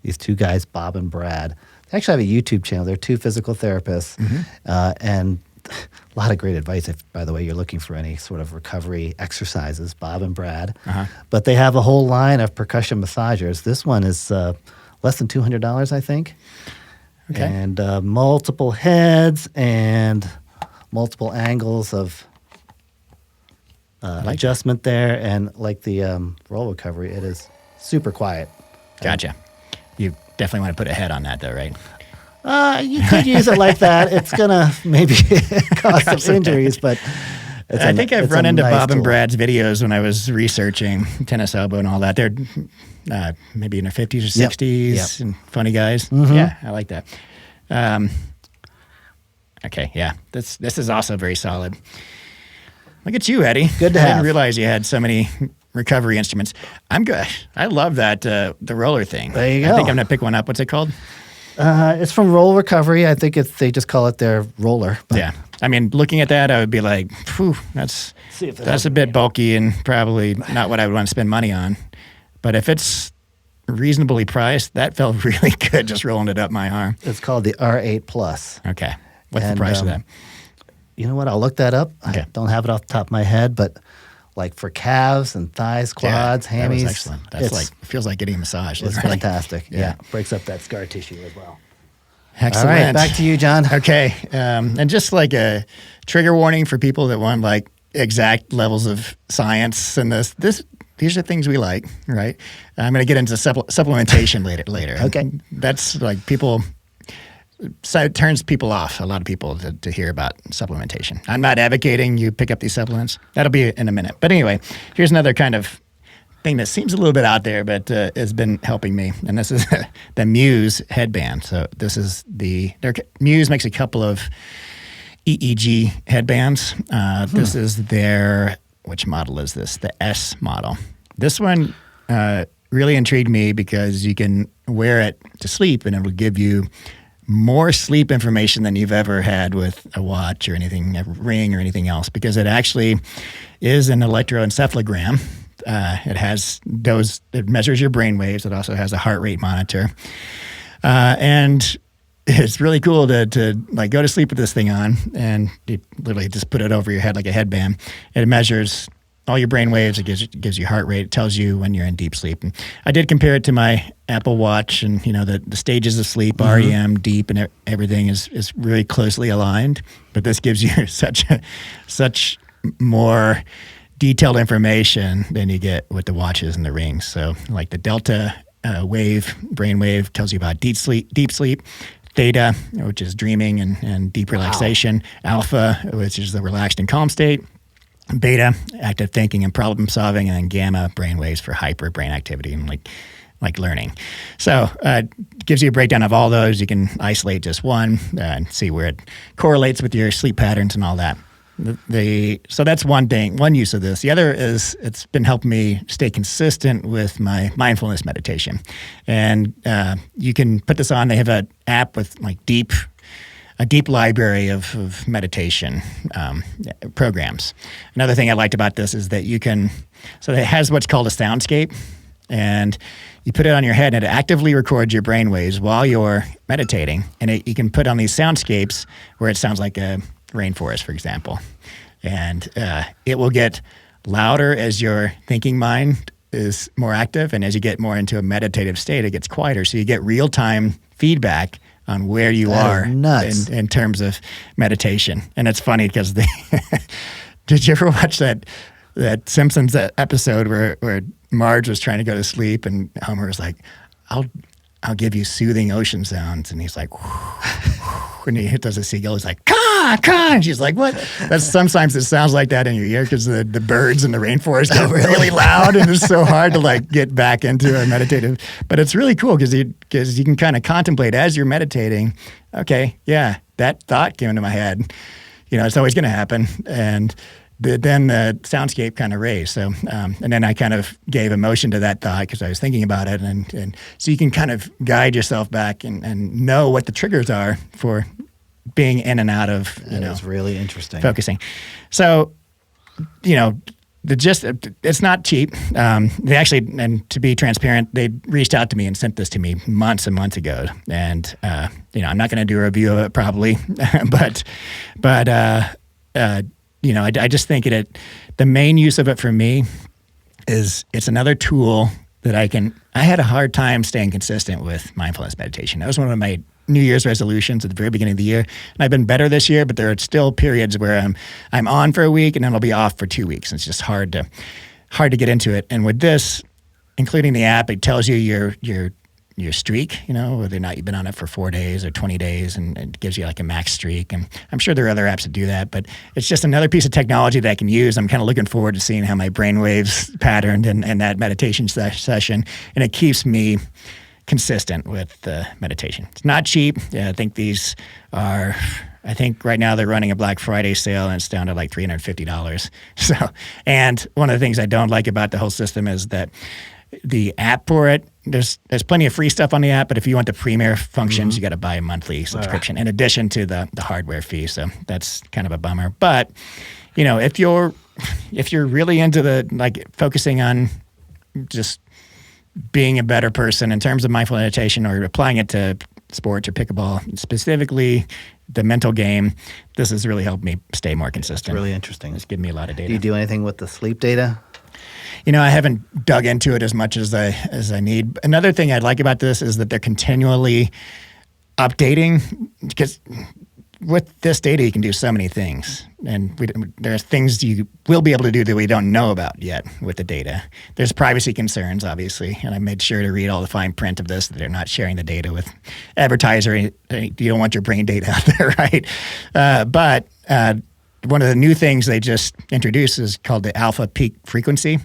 these two guys, Bob and Brad. They actually have a YouTube channel. They're two physical therapists, and a lot of great advice if, by the way, you're looking for any sort of recovery exercises, Bob and Brad. But they have a whole line of percussion massagers. This one is less than $200, I think. Okay. And multiple heads and multiple angles of adjustment there. And like the roll recovery, it is super quiet. Gotcha. You definitely want to put a head on that, though, right? You could use it like that. It's going to maybe cause some injuries, but I think I've run into Bob and Brad's videos when I was researching tennis elbow and all that. They're maybe in their 50s or 60s and funny guys. Yeah, I like that. Okay, yeah. This is also very solid. Look at you, Eddie. Good to I have. didn't realize you had so many recovery instruments. I'm good. I love that, the roller thing. There you go. I think I'm going to pick one up. What's it called? It's from Roll Recovery. I think they just call it their roller. But Yeah. I mean, looking at that, I would be like, phew, that's a bit bulky and probably not what I would want to spend money on. But if it's reasonably priced, that felt really good just rolling it up my arm. It's called the R8 Plus. Okay. What's the price of that? You know what? I'll look that up. Okay. I don't have it off the top of my head, but like for calves and thighs, quads, that was hammies. excellent. That's feels like getting a massage. It's Right? fantastic. Yeah. Yeah. Breaks up that scar tissue as well. Excellent. All right, back to you, John. Okay. And just like a trigger warning for people that want like exact levels of science and these are things we like, right? I'm going to get into supplementation later. Okay. That's like people, so it turns people off, a lot of people, to hear about supplementation. I'm not advocating you pick up these supplements. That'll be in a minute. But anyway, here's another kind of thing that seems a little bit out there, but has been helping me. And this is the Muse headband. So this is Muse makes a couple of EEG headbands. This is which model is this? The S model. This one really intrigued me because you can wear it to sleep and it will give you more sleep information than you've ever had with a watch or anything, a ring or anything else, because it actually is an electroencephalogram. It measures your brain waves. It also has a heart rate monitor. And it's really cool to like go to sleep with this thing on, and you literally just put it over your head like a headband. It measures all your brain waves. It gives you heart rate. It tells you when you're in deep sleep. And I did compare it to my Apple Watch, and the stages of sleep, REM, deep, and everything is really closely aligned. But this gives you such more detailed information than you get with the watches and the rings. So like the delta brain wave tells you about deep sleep, theta, which is dreaming and deep relaxation, alpha, which is the relaxed and calm state, beta, active thinking and problem solving, and then gamma, brain waves for hyper brain activity and like learning. So it gives you a breakdown of all those. You can isolate just one and see where it correlates with your sleep patterns and all that. So that's one thing, one use of this. The other is it's been helping me stay consistent with my mindfulness meditation. And you can put this on. They have an app with like a deep library of meditation programs. Another thing I liked about this is that so it has what's called a soundscape, and you put it on your head and it actively records your brain waves while you're meditating. And you can put on these soundscapes where it sounds like a rainforest, for example. And it will get louder as your thinking mind is more active. And as you get more into a meditative state, it gets quieter. So you get real-time feedback on where you are in terms of meditation. And it's funny because did you ever watch that Simpsons episode where Marge was trying to go to sleep and Homer was like, I'll give you soothing ocean sounds. And he's like, when he does a seagull, he's like, caw, caw. And she's like, what? Sometimes it sounds like that in your ear because the birds in the rainforest get really loud, and it's so hard to like get back into a meditative. But it's really cool because you can kind of contemplate as you're meditating. Okay, yeah, that thought came into my head. It's always going to happen. And then the soundscape kind of raised. So, and then I kind of gave emotion to that thought because I was thinking about it. And so you can kind of guide yourself back and know what the triggers are for being in and out of, It's really interesting. Focusing. So, it's not cheap. They actually, and to be transparent, they reached out to me and sent this to me months and months ago. And, I'm not going to do a review of it probably, but I just think the main use of it for me is it's another tool that I had a hard time staying consistent with mindfulness meditation. That was one of my New Year's resolutions at the very beginning of the year. And I've been better this year, but there are still periods where I'm on for a week and then I'll be off for 2 weeks. It's just hard to get into it. And with this, including the app, it tells you your streak, whether or not you've been on it for 4 days or 20 days, and it gives you like a max streak. And I'm sure there are other apps that do that, but it's just another piece of technology that I can use. I'm kind of looking forward to seeing how my brainwaves patterned in that meditation session, and it keeps me consistent with the meditation. It's not cheap. Yeah, I think right now they're running a Black Friday sale and it's down to like $350. So, and one of the things I don't like about the whole system is that the app for it, there's plenty of free stuff on the app, but if you want the premier functions, you got to buy a monthly subscription in addition to the hardware fee. So that's kind of a bummer. But if you're really into the focusing on just being a better person in terms of mindful meditation, or applying it to sports or pickleball, specifically the mental game, this has really helped me stay more consistent. It's really interesting. It's given me a lot of data. Do you do anything with the sleep data? I haven't dug into it as much as I need. Another thing I'd like about this is that they're continually updating, because with this data, you can do so many things. And there are things you will be able to do that we don't know about yet with the data. There's privacy concerns, obviously, and I made sure to read all the fine print of this, that they're not sharing the data with advertisers. You don't want your brain data out there, right? But one of the new things they just introduced is called the alpha peak frequency,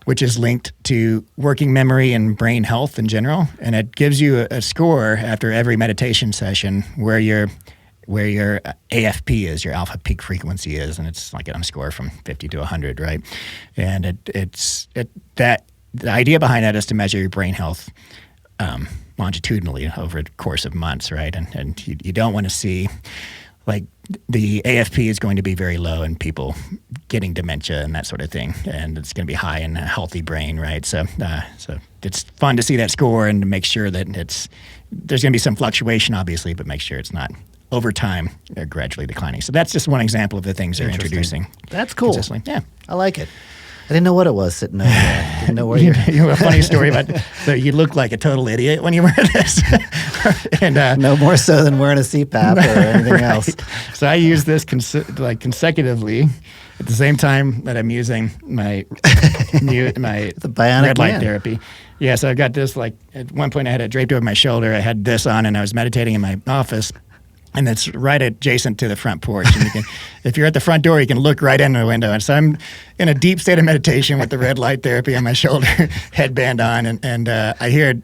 which is linked to working memory and brain health in general. And it gives you a score after every meditation session where your AFP is, your alpha peak frequency is, and it's like on a score from 50 to 100, right? And the idea behind that is to measure your brain health longitudinally over the course of months, right? And you don't want to see, like, the AFP is going to be very low in people getting dementia and that sort of thing, and it's going to be high in a healthy brain, right? So it's fun to see that score and to make sure that there's going to be some fluctuation, obviously, but make sure it's not over time they're gradually declining. So that's just one example of the things they're introducing. That's cool. Yeah, I like it. I didn't know what it was sitting over there. Didn't know where you have a funny story about. So you look like a total idiot when you wear this, and no more so than wearing a CPAP or anything else. So I use this consecutively at the same time that I'm using my the bionic red light therapy. Yeah, so I got this, like, at one point I had it draped over my shoulder. I had this on and I was meditating in my office. And it's right adjacent to the front porch. And if you're at the front door, you can look right into the window. And so I'm in a deep state of meditation with the red light therapy on my shoulder, headband on, and I hear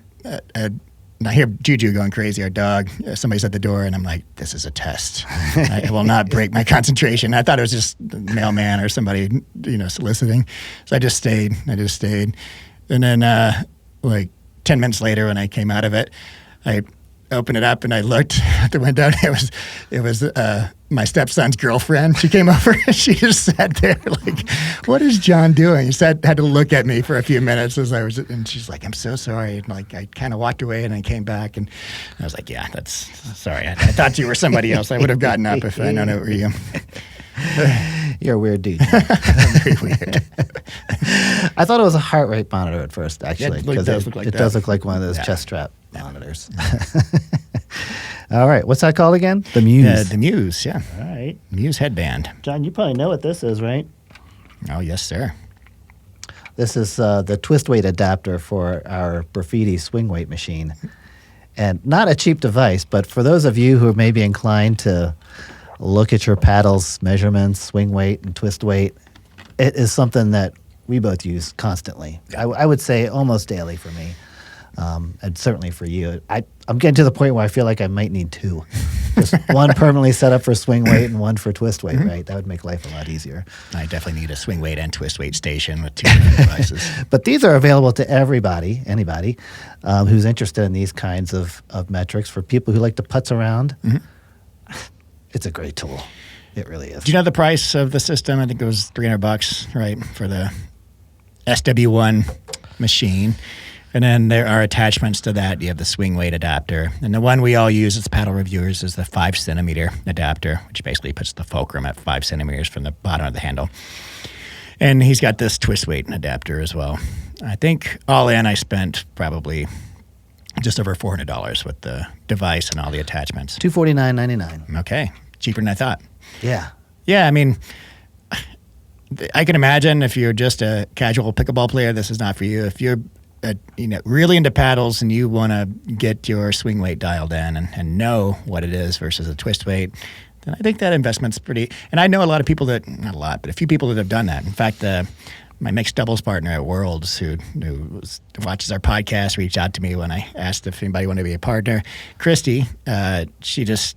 Juju going crazy, our dog. Somebody's at the door, and I'm like, this is a test. I will not break my concentration. I thought it was just the mailman or somebody, soliciting. So I just stayed. And then, 10 minutes later, when I came out of it, I opened it up and I looked at the window. And it was my stepson's girlfriend. She came over and she just sat there like, "What is John doing?" He had to look at me for a few minutes and she's like, "I'm so sorry." And I kind of walked away and I came back and I was like, "Yeah, sorry. I thought you were somebody else. I would have gotten up if I known it were you." You're a weird dude. Very weird. I thought it was a heart rate monitor at first, actually. It does look like that. It does look like one of those chest strap monitors. All right. What's that called again? The Muse. The Muse, yeah. All right. Muse headband. John, you probably know what this is, right? Oh, yes, sir. This is the twist weight adapter for our graffiti swing weight machine. And not a cheap device, but for those of you who are maybe inclined to look at your paddles, measurements, swing weight, and twist weight, it is something that we both use constantly. I would say almost daily for me, and certainly for you. I'm getting to the point where I feel like I might need two. Just one permanently set up for swing weight and one for twist weight, right? That would make life a lot easier. I definitely need a swing weight and twist weight station with two different devices. But these are available to anybody who's interested in these kinds of metrics. For people who like to putz around, it's a great tool. It really is. Do you know the price of the system? I think it was $300, right, for the SW1 machine. And then there are attachments to that. You have the swing weight adapter. And the one we all use as paddle reviewers is the 5 centimeter adapter, which basically puts the fulcrum at 5 centimeters from the bottom of the handle. And he's got this twist weight adapter as well. I think all in I spent probably just over $400 with the device and all the attachments. $249.99. Okay. Cheaper than I thought. Yeah. Yeah, I mean, I can imagine if you're just a casual pickleball player, this is not for you. If you're really into paddles and you want to get your swing weight dialed in and know what it is versus a twist weight, then I think that investment's pretty. And I know a lot of people that, not a lot, but a few people that have done that. In fact, my mixed doubles partner at Worlds, who watches our podcast, reached out to me when I asked if anybody wanted to be a partner. Christy, she just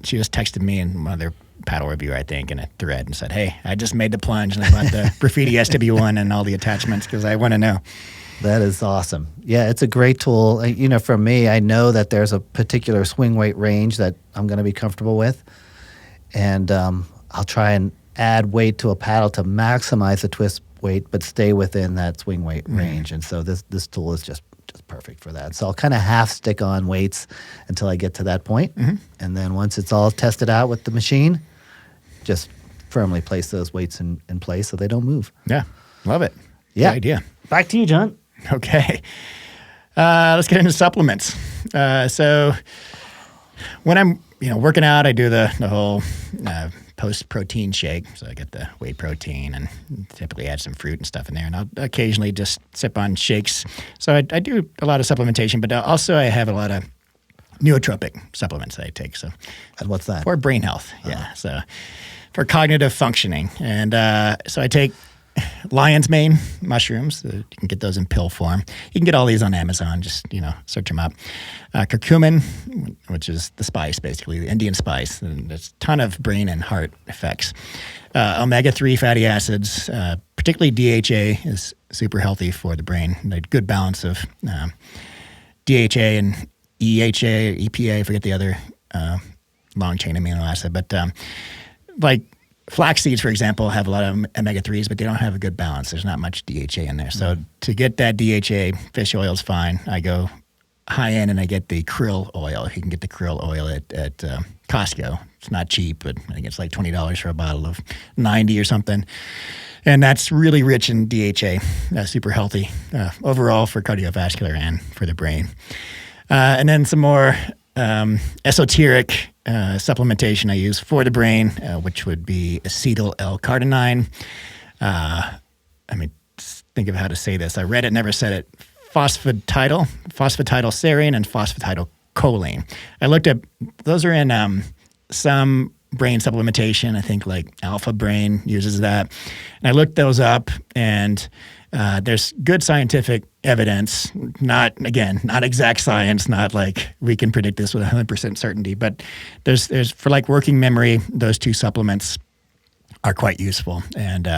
texted me in one of their paddle reviewer, I think, in a thread and said, "Hey, I just made the plunge and I bought the Graffiti SW1 and all the attachments because I want to know." That is awesome. Yeah, it's a great tool. For me, I know that there's a particular swing weight range that I'm going to be comfortable with. And I'll try and add weight to a paddle to maximize the twist weight, but stay within that swing weight range. And so this tool is just perfect for that. So I'll kind of half stick on weights until I get to that point. And then once it's all tested out with the machine, just firmly place those weights in place so they don't move. Yeah, love it. Yeah. Good idea. Back to you, John. Okay. Let's get into supplements. So when I'm working out, I do the whole post-protein shake. So I get the whey protein and typically add some fruit and stuff in there. And I'll occasionally just sip on shakes. So I do a lot of supplementation, but also I have a lot of nootropic supplements that I take. So, and what's that? For brain health. Yeah. So for cognitive functioning. And so I take lion's mane mushrooms. You can get those in pill form. You can get all these on Amazon. Just, search them up. Curcumin, which is the spice, basically, the Indian spice. And there's a ton of brain and heart effects. Omega-3 fatty acids, particularly DHA, is super healthy for the brain. A good balance of DHA and EHA, EPA, I forget the other long-chain amino acid. But like flax seeds, for example, have a lot of omega-3s, but they don't have a good balance. There's not much DHA in there. So to get that DHA, fish oil is fine. I go high end and I get the krill oil. You can get the krill oil at Costco. It's not cheap, but I think it's like $20 for a bottle of 90 or something. And that's really rich in DHA. That's super healthy overall for cardiovascular and for the brain. And then some more esoteric supplementation I use for the brain, which would be acetyl L-carnitine. Think of how to say this. I read it, never said it. Phosphatidylserine, and phosphatidylcholine. I looked at, those are in some brain supplementation. I think like Alpha Brain uses that. And I looked those up, and there's good scientific evidence, not exact science, not like we can predict this with 100% certainty, but there's for like working memory, those two supplements are quite useful. And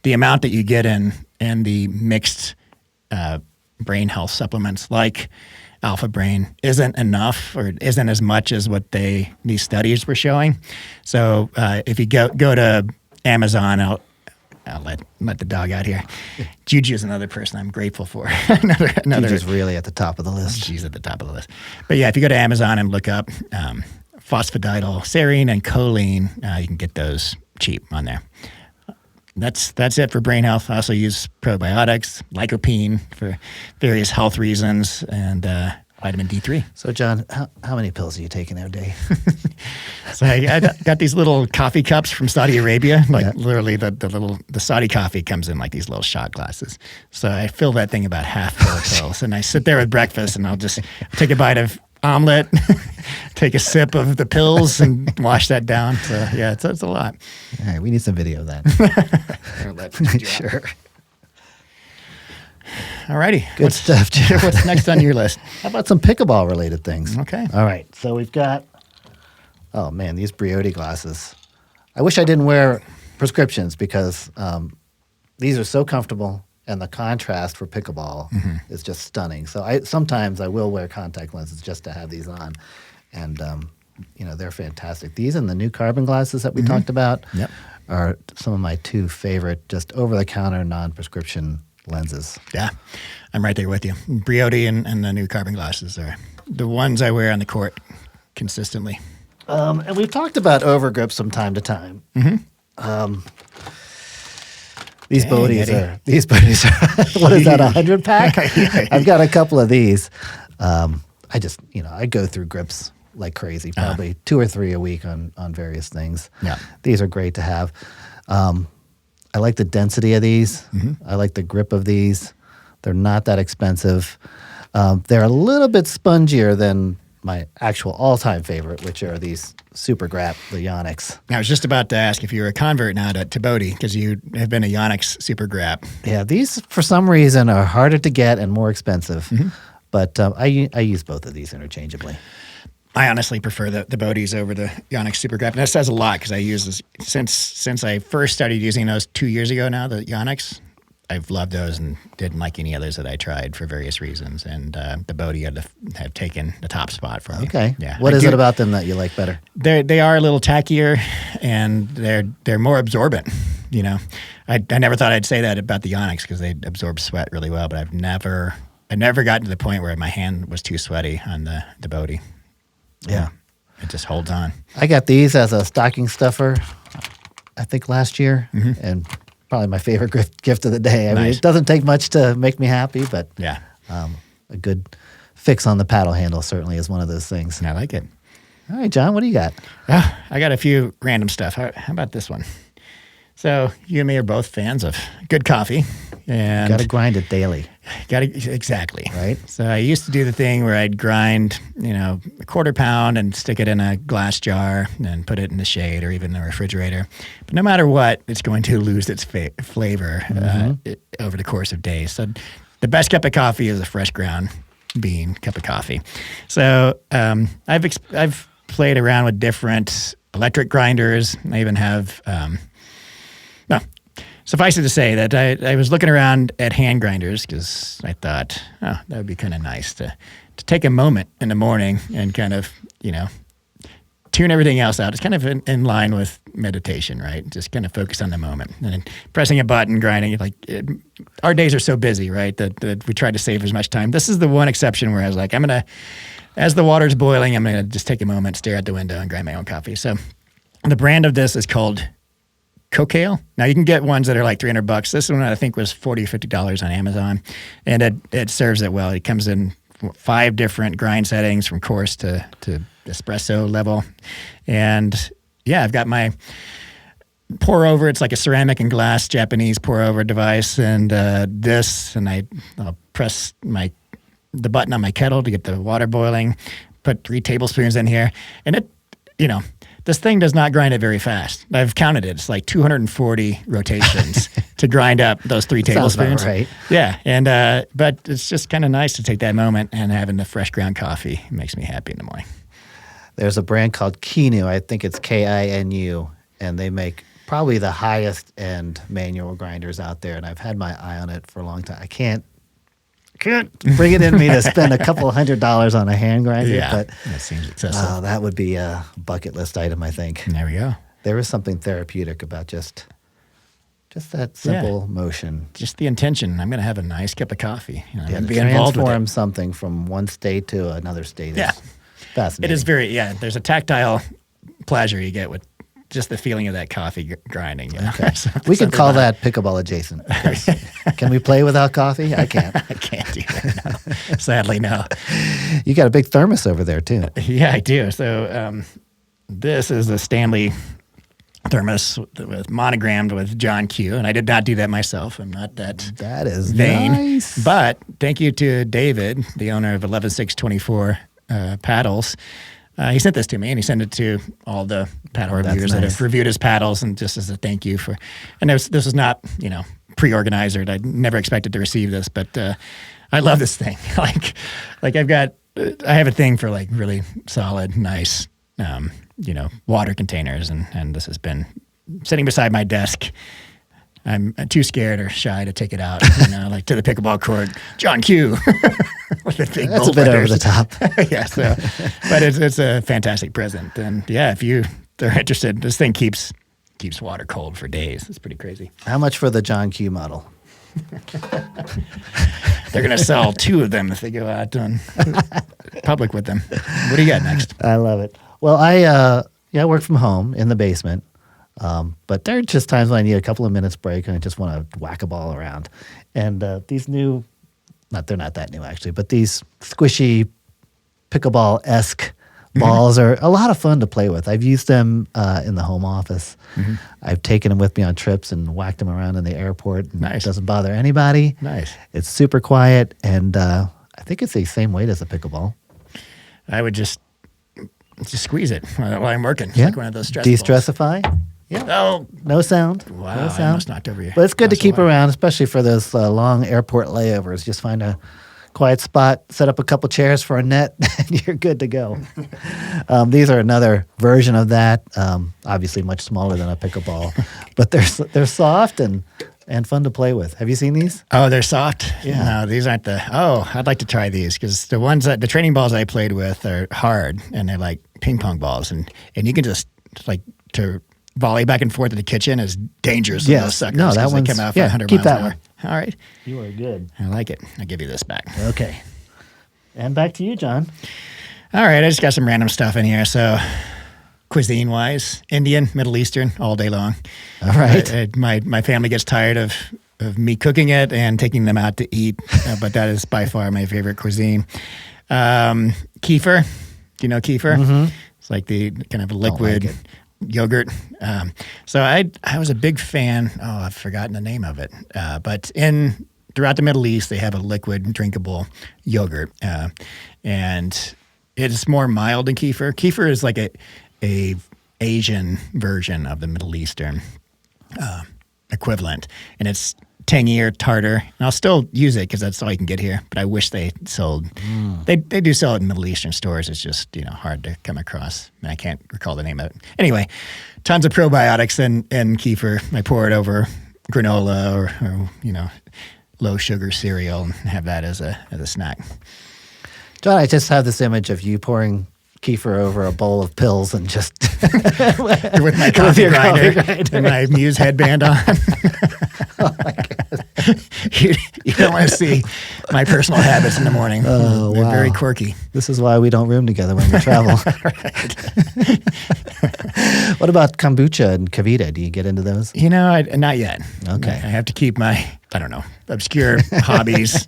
the amount that you get in the mixed brain health supplements like Alpha Brain isn't enough, or isn't as much as what these studies were showing. So if you go to Amazon, I'll let the dog out here. Juju is another person I'm grateful for. another Juju's really at the top of the list. She's at the top of the list. But yeah, if you go to Amazon and look up phosphatidylserine and choline, you can get those cheap on there. That's it for brain health. I also use probiotics, lycopene for various health reasons, and vitamin D3. So, John, how many pills are you taking a day? So I got these little coffee cups from Saudi Arabia. Literally, the Saudi coffee comes in like these little shot glasses. So I fill that thing about half full of pills, and I sit there with breakfast, and I'll just take a bite of omelet, take a sip of the pills, and wash that down. So yeah, it's a lot. All right, we need some video of that. Sure. All righty. Good stuff, Jim. What's next on your list? How about some pickleball related things? Okay. All right. So we've got, oh man, these Brioti glasses. I wish I didn't wear prescriptions because these are so comfortable and the contrast for pickleball is just stunning. So sometimes I will wear contact lenses just to have these on. And, they're fantastic. These and the new carbon glasses that we talked about are some of my two favorite just over-the-counter non-prescription lenses. Yeah, I'm right there with you. Brioti and the new carbon glasses are the ones I wear on the court consistently. And we've talked about overgrip from time to time. These booties are, what is that, 100 pack? I've got a couple of these. I just, I go through grips like crazy, probably 2 or 3 a week on various things. Yeah. These are great to have. I like the density of these. I like the grip of these. They're not that expensive. They're a little bit spongier than my actual all-time favorite, which are these Super Grap, the Yonex. I was just about to ask if you were a convert now to Bodhi, because you have been a Yonex Super Grap. Yeah, these for some reason are harder to get and more expensive, but I use both of these interchangeably. I honestly prefer the Bodhis over the Yonex Super Grap, and that says a lot because I use this since I first started using those 2 years ago now, the Yonex. I've loved those and didn't like any others that I tried for various reasons. And the Bodhi have taken the top spot for me. Okay. Yeah. What is it about them that you like better? They are a little tackier and they're more absorbent. I never thought I'd say that about the Yonex because they absorb sweat really well, but I've never gotten to the point where my hand was too sweaty on the Bodhi. Yeah. It just holds on. I got these as a stocking stuffer, I think last year, and probably my favorite gift of the day. I mean, it doesn't take much to make me happy, but yeah, a good fix on the paddle handle certainly is one of those things. I like it. All right, John, what do you got? I got a few random stuff. How about this one? So you and me are both fans of good coffee. And got to grind it daily. Exactly. Right. So I used to do the thing where I'd grind, a quarter pound and stick it in a glass jar and put it in the shade or even the refrigerator. But no matter what, it's going to lose its flavor over the course of days. So the best cup of coffee is a fresh ground bean cup of coffee. So I've played around with different electric grinders. I even have suffice it to say that I was looking around at hand grinders because I thought, that would be kind of nice to take a moment in the morning and kind of, tune everything else out. It's kind of in line with meditation, right? Just kind of focus on the moment. And then pressing a button, grinding, our days are so busy, right, that we try to save as much time. This is the one exception where I was like, as the water's boiling, I'm going to just take a moment, stare out the window, and grind my own coffee. So the brand of this is called Kew A. Now you can get ones that are like $300. This one I think was $40 or $50 on Amazon, and it serves it well. It comes in 5 different grind settings from coarse to espresso level, and I've got my pour over. It's like a ceramic and glass Japanese pour over device, and I'll press the button on my kettle to get the water boiling. Put 3 tablespoons in here, and it this thing does not grind it very fast. I've counted it. It's like 240 rotations to grind up those 3 tablespoons. Sounds about right. Yeah, and but it's just kind of nice to take that moment and having the fresh ground coffee. It makes me happy in the morning. There's a brand called Kew. I think it's Kinu, and they make probably the highest end manual grinders out there. And I've had my eye on it for a long time. I can't bring it in me to spend a couple $100 on a hand grinder, but that seems excessive. That would be a bucket list item, I think. There we go. There is something therapeutic about just that simple motion. Just the intention. I'm going to have a nice cup of coffee. To be involved with transform it. Something from one state to another state is fascinating. It is there's a tactile pleasure you get with just the feeling of that coffee grinding. Okay. We could call that pickleball adjacent. Can we play without coffee? I can't. I can't do that, no. Sadly, no. You got a big thermos over there, too. Yeah, I do. So this is a Stanley thermos with monogrammed with John Kew, and I did not do that myself. I'm not that is vain. Nice. But thank you to David, the owner of 11624 paddles. He sent this to me, and he sent it to all the paddle reviewers that have reviewed his paddles, and just as a thank you for. And this was not, pre-organized, or I never expected to receive this, but I love this thing. like I have a thing for like really solid, nice, water containers, and this has been sitting beside my desk. I'm too scared or shy to take it out, like to the pickleball court. John Kew. With the big That's a bit over the top. Yeah, but it's a fantastic present. And yeah, if they're interested, this thing keeps water cold for days. It's pretty crazy. How much for the John Kew model? They're going to sell 2 of them if they go out on public with them. What do you got next? I love it. Well, I work from home in the basement. But there are just times when I need a couple of minutes break and I just want to whack a ball around. And these new, they're not that new actually, but these squishy pickleball-esque balls are a lot of fun to play with. I've used them in the home office. Mm-hmm. I've taken them with me on trips and whacked them around in the airport. And nice. It doesn't bother anybody. Nice. It's super quiet, and I think it's the same weight as a pickleball. I would just squeeze it while I'm working. It's like one of those stress De-stressify? balls. Yeah. Oh. No sound. Wow. No I sound. almost knocked over you. But it's good to keep around, especially for those long airport layovers. Just find a quiet spot, set up a couple chairs for a net, and you're good to go. These are another version of that. Obviously much smaller than a pickleball, but they're soft and fun to play with. Have you seen these? Oh, they're soft? Yeah. No, these aren't I'd like to try these because the training balls I played with are hard and they're like ping pong balls and you can just to volley back and forth in the kitchen is dangerous. Yes. Those suckers. No, that one one's came out yeah, 100 keep miles that an hour. one. All right. You are good. I like it. I'll give you this back. Okay. And back to you, John. All right. I just got some random stuff in here. So cuisine-wise, Indian, Middle Eastern, all day long. All right. My family gets tired of me cooking it and taking them out to eat, but that is by far my favorite cuisine. Kefir. Do you know kefir? Mm-hmm. It's like the kind of liquid yogurt. So I was a big fan. Oh, I've forgotten the name of it. But throughout the Middle East, they have a liquid drinkable yogurt, and it's more mild than kefir. Kefir is like a Asian version of the Middle Eastern equivalent, and it's tangier, tartar. And I'll still use it because that's all you can get here. But I wish they sold. They do sell it in Middle Eastern stores. It's just hard to come across. And I can't recall the name of it. Anyway, tons of probiotics and kefir. I pour it over granola or low sugar cereal and have that as a snack. John, I just have this image of you pouring kefir over a bowl of pills and just with my coffee grinder and my Muse headband on. Oh my God. You don't want to see my personal habits in the morning. Oh, They're wow. very quirky. This is why we don't room together when we travel. What about kombucha and kavita? Do you get into those? Not yet. Okay. I have to keep my, obscure hobbies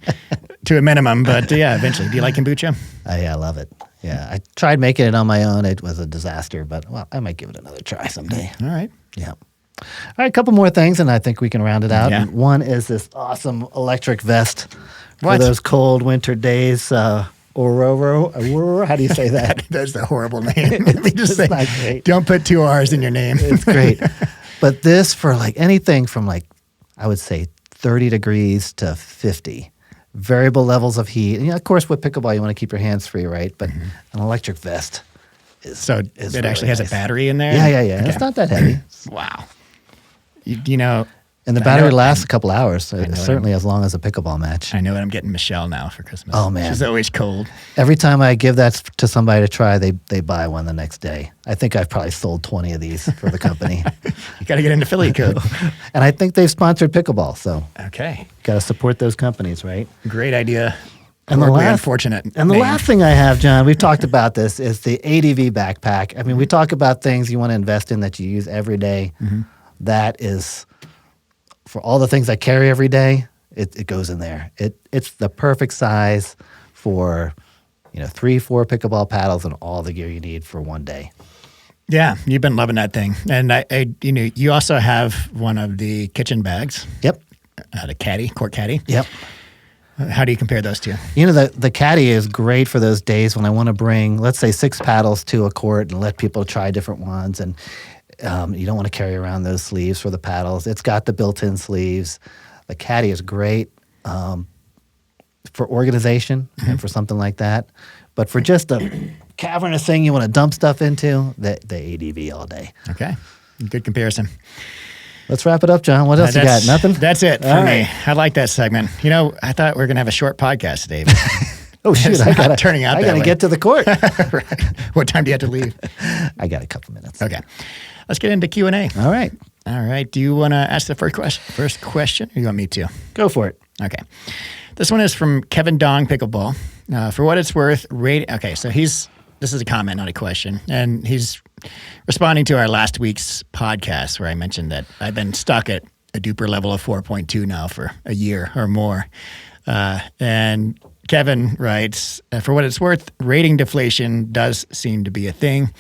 to a minimum, but yeah, eventually. Do you like kombucha? Yeah, I love it. Yeah, I tried making it on my own. It was a disaster, but I might give it another try someday. All right. Yeah. All right, a couple more things, and I think we can round it out. Yeah. And one is this awesome electric vest for What? those cold winter days. Aurora, how do you say that? That's a horrible name. Let me just say, not great. don't put 2 R's in your name. It's great. But this for anything from I would say 30 degrees to 50. Variable levels of heat. And of course, with pickleball, you want to keep your hands free, right? But an electric vest is it really actually has a nice. battery in there? Yeah. Okay. It's not that heavy. Wow. And the battery lasts a couple hours, certainly as long as a pickleball match. I know what I'm getting Michelle now for Christmas. Oh, man. She's always cold. Every time I give that to somebody to try, they buy one the next day. I think I've probably sold 20 of these for the company. You got to get into Philly code. And I think they've sponsored pickleball, so Okay. got to support those companies, right? Great idea. And Horribly unfortunate. And the name. last thing I have, John, we've talked about this, is the ADV backpack. I mean, we talk about things you want to invest in that you use every day. Mm-hmm. That is, for all the things I carry every day, it goes in there. It's the perfect size for 3-4 pickleball paddles and all the gear you need for one day. Yeah, you've been loving that thing. And you also have one of the kitchen bags. Yep. The caddy, court caddy. Yep. How do you compare those two? The caddy is great for those days when I want to bring, let's say, 6 paddles to a court and let people try different ones. And you don't want to carry around those sleeves for the paddles. It's got the built-in sleeves. The caddy is great for organization and for something like that. But for just a cavernous thing you want to dump stuff into, the ADV all day. Okay. Good comparison. Let's wrap it up, John. What else you got? Nothing? That's it for me. I like that segment. I thought we were going to have a short podcast today. Oh, shoot. I got to get to the court. Right. What time do you have to leave? I got a couple minutes. Okay. Let's get into Q&A. All right. All right. Do you want to ask the first question, or you want me to? Go for it. Okay. This one is from Kevin Dong Pickleball. For what it's worth, okay, so this is a comment, not a question, and he's responding to our last week's podcast where I mentioned that I've been stuck at a DUPR level of 4.2 now for a year or more. And Kevin writes, for what it's worth, rating deflation does seem to be a thing.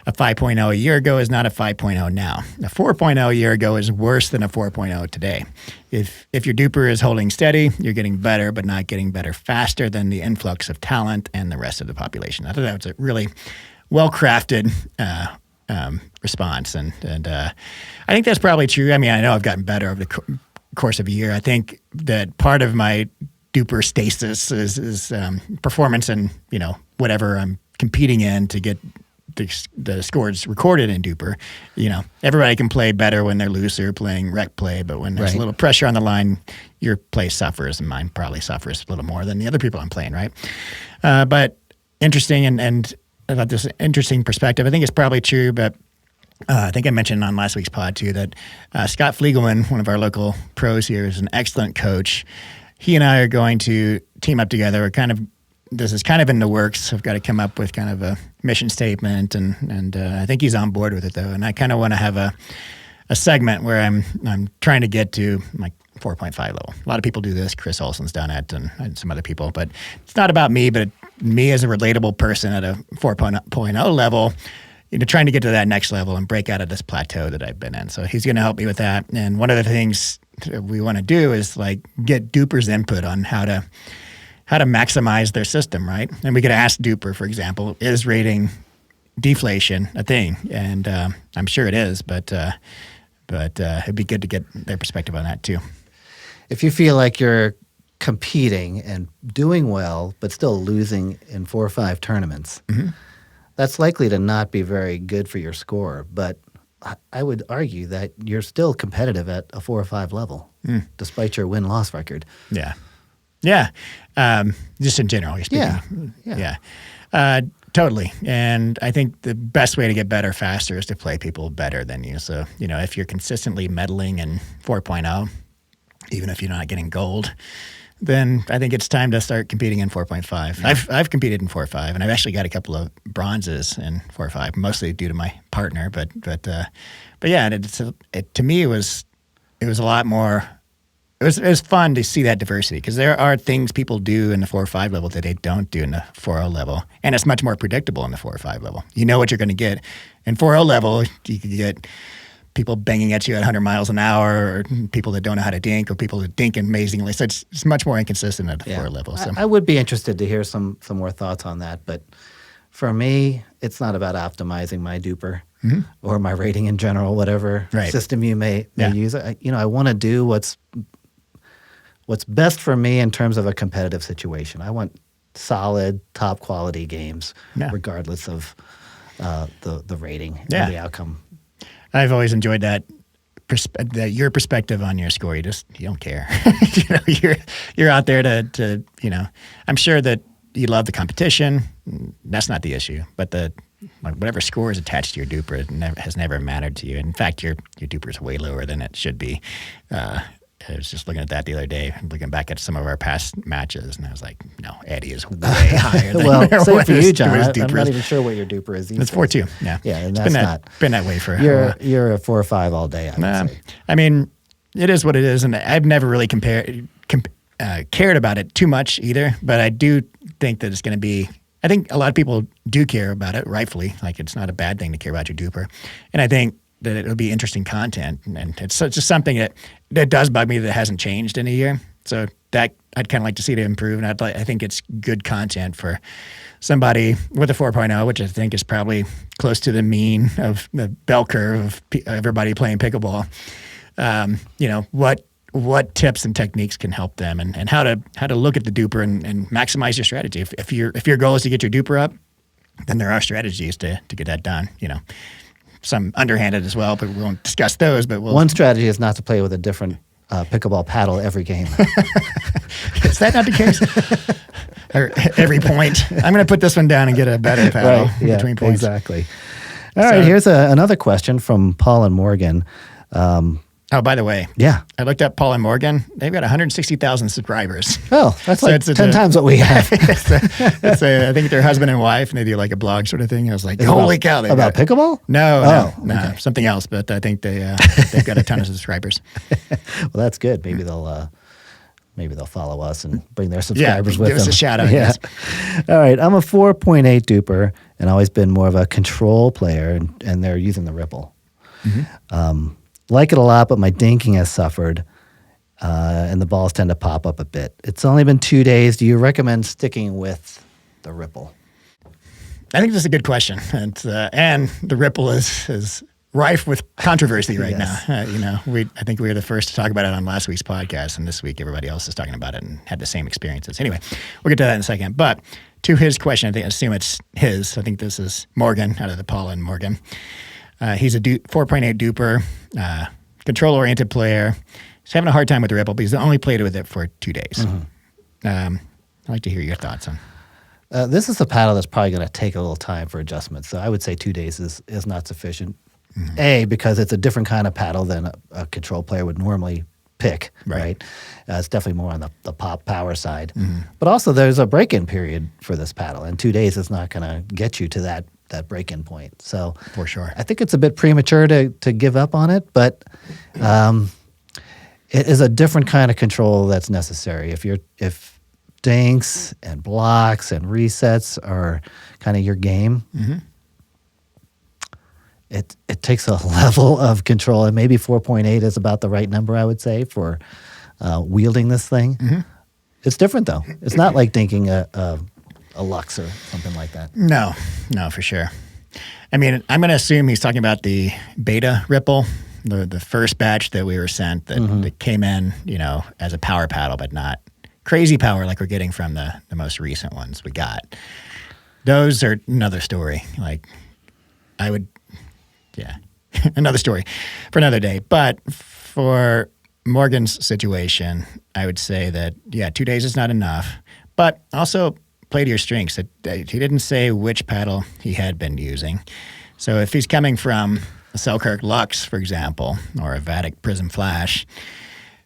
A 5.0 a year ago is not a 5.0 now. A 4.0 a year ago is worse than a 4.0 today. If your DUPR is holding steady, you're getting better, but not getting better faster than the influx of talent and the rest of the population. I thought that was a really well-crafted response, and I think that's probably true. I mean, I know I've gotten better over the course of a year. I think that part of my DUPR stasis is performance and whatever I'm competing in to get the scores recorded in DUPR. Everybody can play better when they're looser playing rec play, but when there's a little pressure on the line, your play suffers, and mine probably suffers a little more than the other people I'm playing, right? But interesting, and about this interesting perspective, I think it's probably true, but I think I mentioned on last week's pod too that Scott Fliegelman, one of our local pros here, is an excellent coach. He and I are going to team up together. This is kind of in the works. I've got to come up with kind of a mission statement, and I think he's on board with it though. And I kind of want to have a segment where I'm trying to get to like 4.5 level. A lot of people do this. Chris Olson's done it, and some other people. But it's not about me, but me as a relatable person at a 4.0 level, trying to get to that next level and break out of this plateau that I've been in. So he's going to help me with that. And one of the things we want to do is like get DUPR's input on how to maximize their system, right? And we could ask DUPR, for example, is rating deflation a thing? And I'm sure it is, but it'd be good to get their perspective on that too. If you feel like you're competing and doing well, but still losing in 4 or 5 tournaments, that's likely to not be very good for your score. But I would argue that you're still competitive at a 4 or 5 level, despite your win-loss record. Yeah. Yeah. Just in general, you're speaking. Yeah. Totally. And I think the best way to get better faster is to play people better than you. So, if you're consistently medaling in 4.0, even if you're not getting gold, then I think it's time to start competing in 4.5. Yeah. I've competed in 4.5, and I've actually got a couple of bronzes in 4.5, mostly due to my partner. But yeah, to me, it was a lot more. It was fun to see that diversity, because there are things people do in the 4.5 level that they don't do in the 4.0 level, and it's much more predictable in the 4.5 level. You know what you're going to get. In 4.0 level, you could get people banging at you at 100 miles an hour, or people that don't know how to dink, or people that dink amazingly. So it's much more inconsistent at the 4.0 level. So I would be interested to hear some more thoughts on that. But for me, it's not about optimizing my DUPR or my rating in general, whatever system you may use. I want to do what's best for me in terms of a competitive situation. I want solid, top quality games, regardless of the rating and the outcome. I've always enjoyed that your perspective on your score. You don't care. You're out there to I'm sure that you love the competition. That's not the issue, but whatever score is attached to your DUPR has never mattered to you. In fact, your DUPR is way lower than it should be. I was just looking at that the other day, looking back at some of our past matches, and I was like, no, Eddie is way higher than well, same for you, John. I'm not even sure what your DUPR is. It's 4.2, yeah. Yeah, and that's been that way for you're a 4 or 5 all day, I would say. I mean, it is what it is, and I've never really cared about it too much either, but I do think that it's going to be, I think a lot of people do care about it, rightfully. Like, it's not a bad thing to care about your DUPR. And I think that it'll be interesting content, and it's just something that does bug me that hasn't changed in a year. So that I'd kind of like to see it improve, and I think it's good content for somebody with a 4.0, which I think is probably close to the mean of the bell curve of everybody playing pickleball. What tips and techniques can help them, and how to look at the DUPR and maximize your strategy. If your goal is to get your DUPR up, then there are strategies to get that done. Some underhanded as well, but we won't discuss those. But one strategy is not to play with a different pickleball paddle every game. Is that not the case? Or every point. I'm going to put this one down and get a better paddle between points. Exactly. All right, here's another question from Paul and Morgan. Oh, by the way, yeah, I looked up Paul and Morgan. They've got 160,000 subscribers. Oh, that's like 10 times what we have. I think they're husband and wife, and they do like a blog sort of thing. I was like, holy cow. About pickleball? No, okay. Something else, but I think they've got a ton of subscribers. Well, that's good. Maybe they'll follow us and bring their subscribers with them. Give us a shout out. Yeah. All right. I'm a 4.8 DUPR and always been more of a control player, and they're using the Ripple. Mm-hmm. Like it a lot, but my dinking has suffered, and the balls tend to pop up a bit. It's only been 2 days. Do you recommend sticking with the Ripple? I think that's a good question, and the Ripple is rife with controversy right now. I think we were the first to talk about it on last week's podcast, and this week everybody else is talking about it and had the same experiences. Anyway, we'll get to that in a second. But to his question, I assume it's his. I think this is Morgan out of the Paul and Morgan. He's a 4.8 DUPR, control-oriented player. He's having a hard time with the Ripple, but he's only played with it for 2 days. Mm-hmm. I'd like to hear your thoughts on. This is a paddle that's probably going to take a little time for adjustment. So I would say 2 days is not sufficient. Mm-hmm. A, because it's a different kind of paddle than a control player would normally pick, right? It's definitely more on the pop power side. Mm-hmm. But also there's a break-in period for this paddle, and 2 days is not going to get you to that break-in point. So for sure, I think it's a bit premature to give up on it, but it is a different kind of control that's necessary. If dinks and blocks and resets are kind of your game, mm-hmm. it takes a level of control, and maybe 4.8 is about the right number, I would say, for wielding this thing. Mm-hmm. It's different though. It's not like dinking a Lux or something like that. No, for sure. I mean, I'm going to assume he's talking about the beta Ripple, the first batch that we were sent that came in, as a power paddle, but not crazy power like we're getting from the most recent ones we got. Those are another story. Like, another story for another day. But for Morgan's situation, I would say that, 2 days is not enough, but also play to your strengths. He didn't say which paddle he had been using. So if he's coming from a Selkirk Lux, for example, or a Vatic Prism Flash,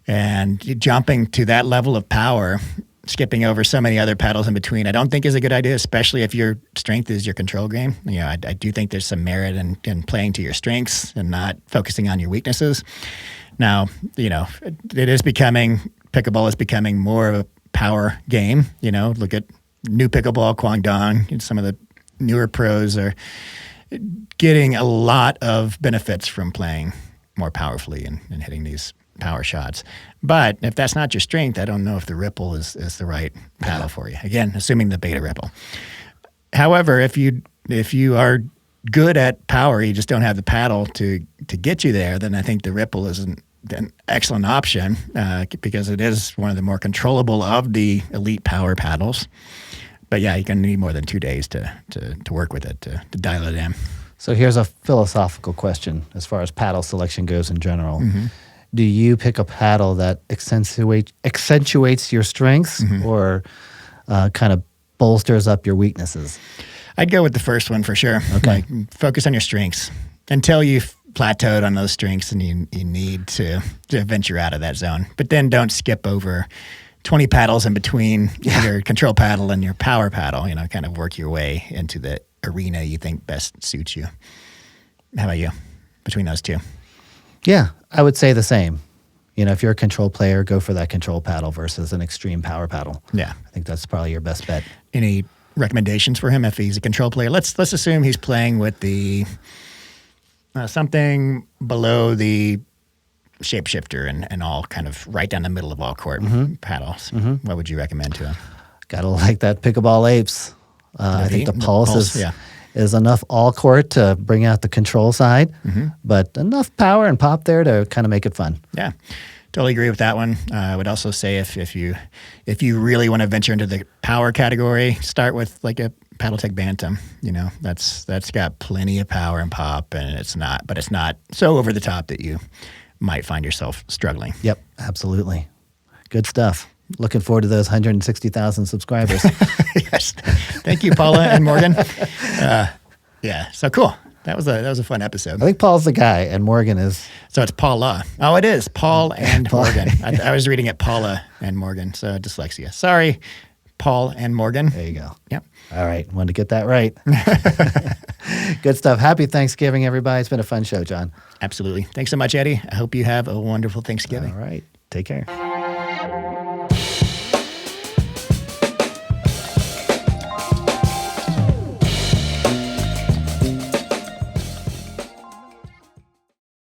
and jumping to that level of power, skipping over so many other paddles in between, I don't think is a good idea, especially if your strength is your control game. I do think there's some merit in playing to your strengths and not focusing on your weaknesses. Now, pickleball is becoming more of a power game. Look at new pickleball, Guangdong, some of the newer pros are getting a lot of benefits from playing more powerfully and hitting these power shots. But if that's not your strength, I don't know if the Ripple is the right paddle for you. Again, assuming the beta Ripple. However, if you are good at power, you just don't have the paddle to get you there, then I think the Ripple is an excellent option because it is one of the more controllable of the elite power paddles. But you're going to need more than 2 days to work with it, to dial it in. So here's a philosophical question as far as paddle selection goes in general. Mm-hmm. Do you pick a paddle that accentuates your strengths or kind of bolsters up your weaknesses? I'd go with the first one for sure. Okay. Like, focus on your strengths until you've plateaued on those strengths and you need to venture out of that zone. But then don't skip over 20 paddles in between your control paddle and your power paddle, kind of work your way into the arena you think best suits you. How about you between those two? Yeah, I would say the same. If you're a control player, go for that control paddle versus an extreme power paddle. Yeah. I think that's probably your best bet. Any recommendations for him if he's a control player? Let's assume he's playing with the something below the shapeshifter and all kind of right down the middle of all court paddles. What would you recommend to him? Gotta like that Pickleball Apes. I think the Pulse yeah. is enough all court to bring out the control side, but enough power and pop there to kind of make it fun. Yeah, totally agree with that one. I would also say if you really want to venture into the power category, start with like a Paddletech Bantam. You know, that's got plenty of power and pop, and it's not so over the top that you might find yourself struggling. Yep, absolutely. Good stuff. Looking forward to those 160,000 subscribers. Yes, thank you, Paula and Morgan. Yeah, so cool. That was a fun episode. I think Paul's the guy, and Morgan is. So it's Paula. Oh, it is Paul and Morgan. I was reading it Paula and Morgan. So dyslexia. Sorry, Paul and Morgan. There you go. Yep. All right, wanted to get that right. Good stuff. Happy Thanksgiving, everybody. It's been a fun show, John. Absolutely. Thanks so much, Eddie. I hope you have a wonderful Thanksgiving. All right. Take care.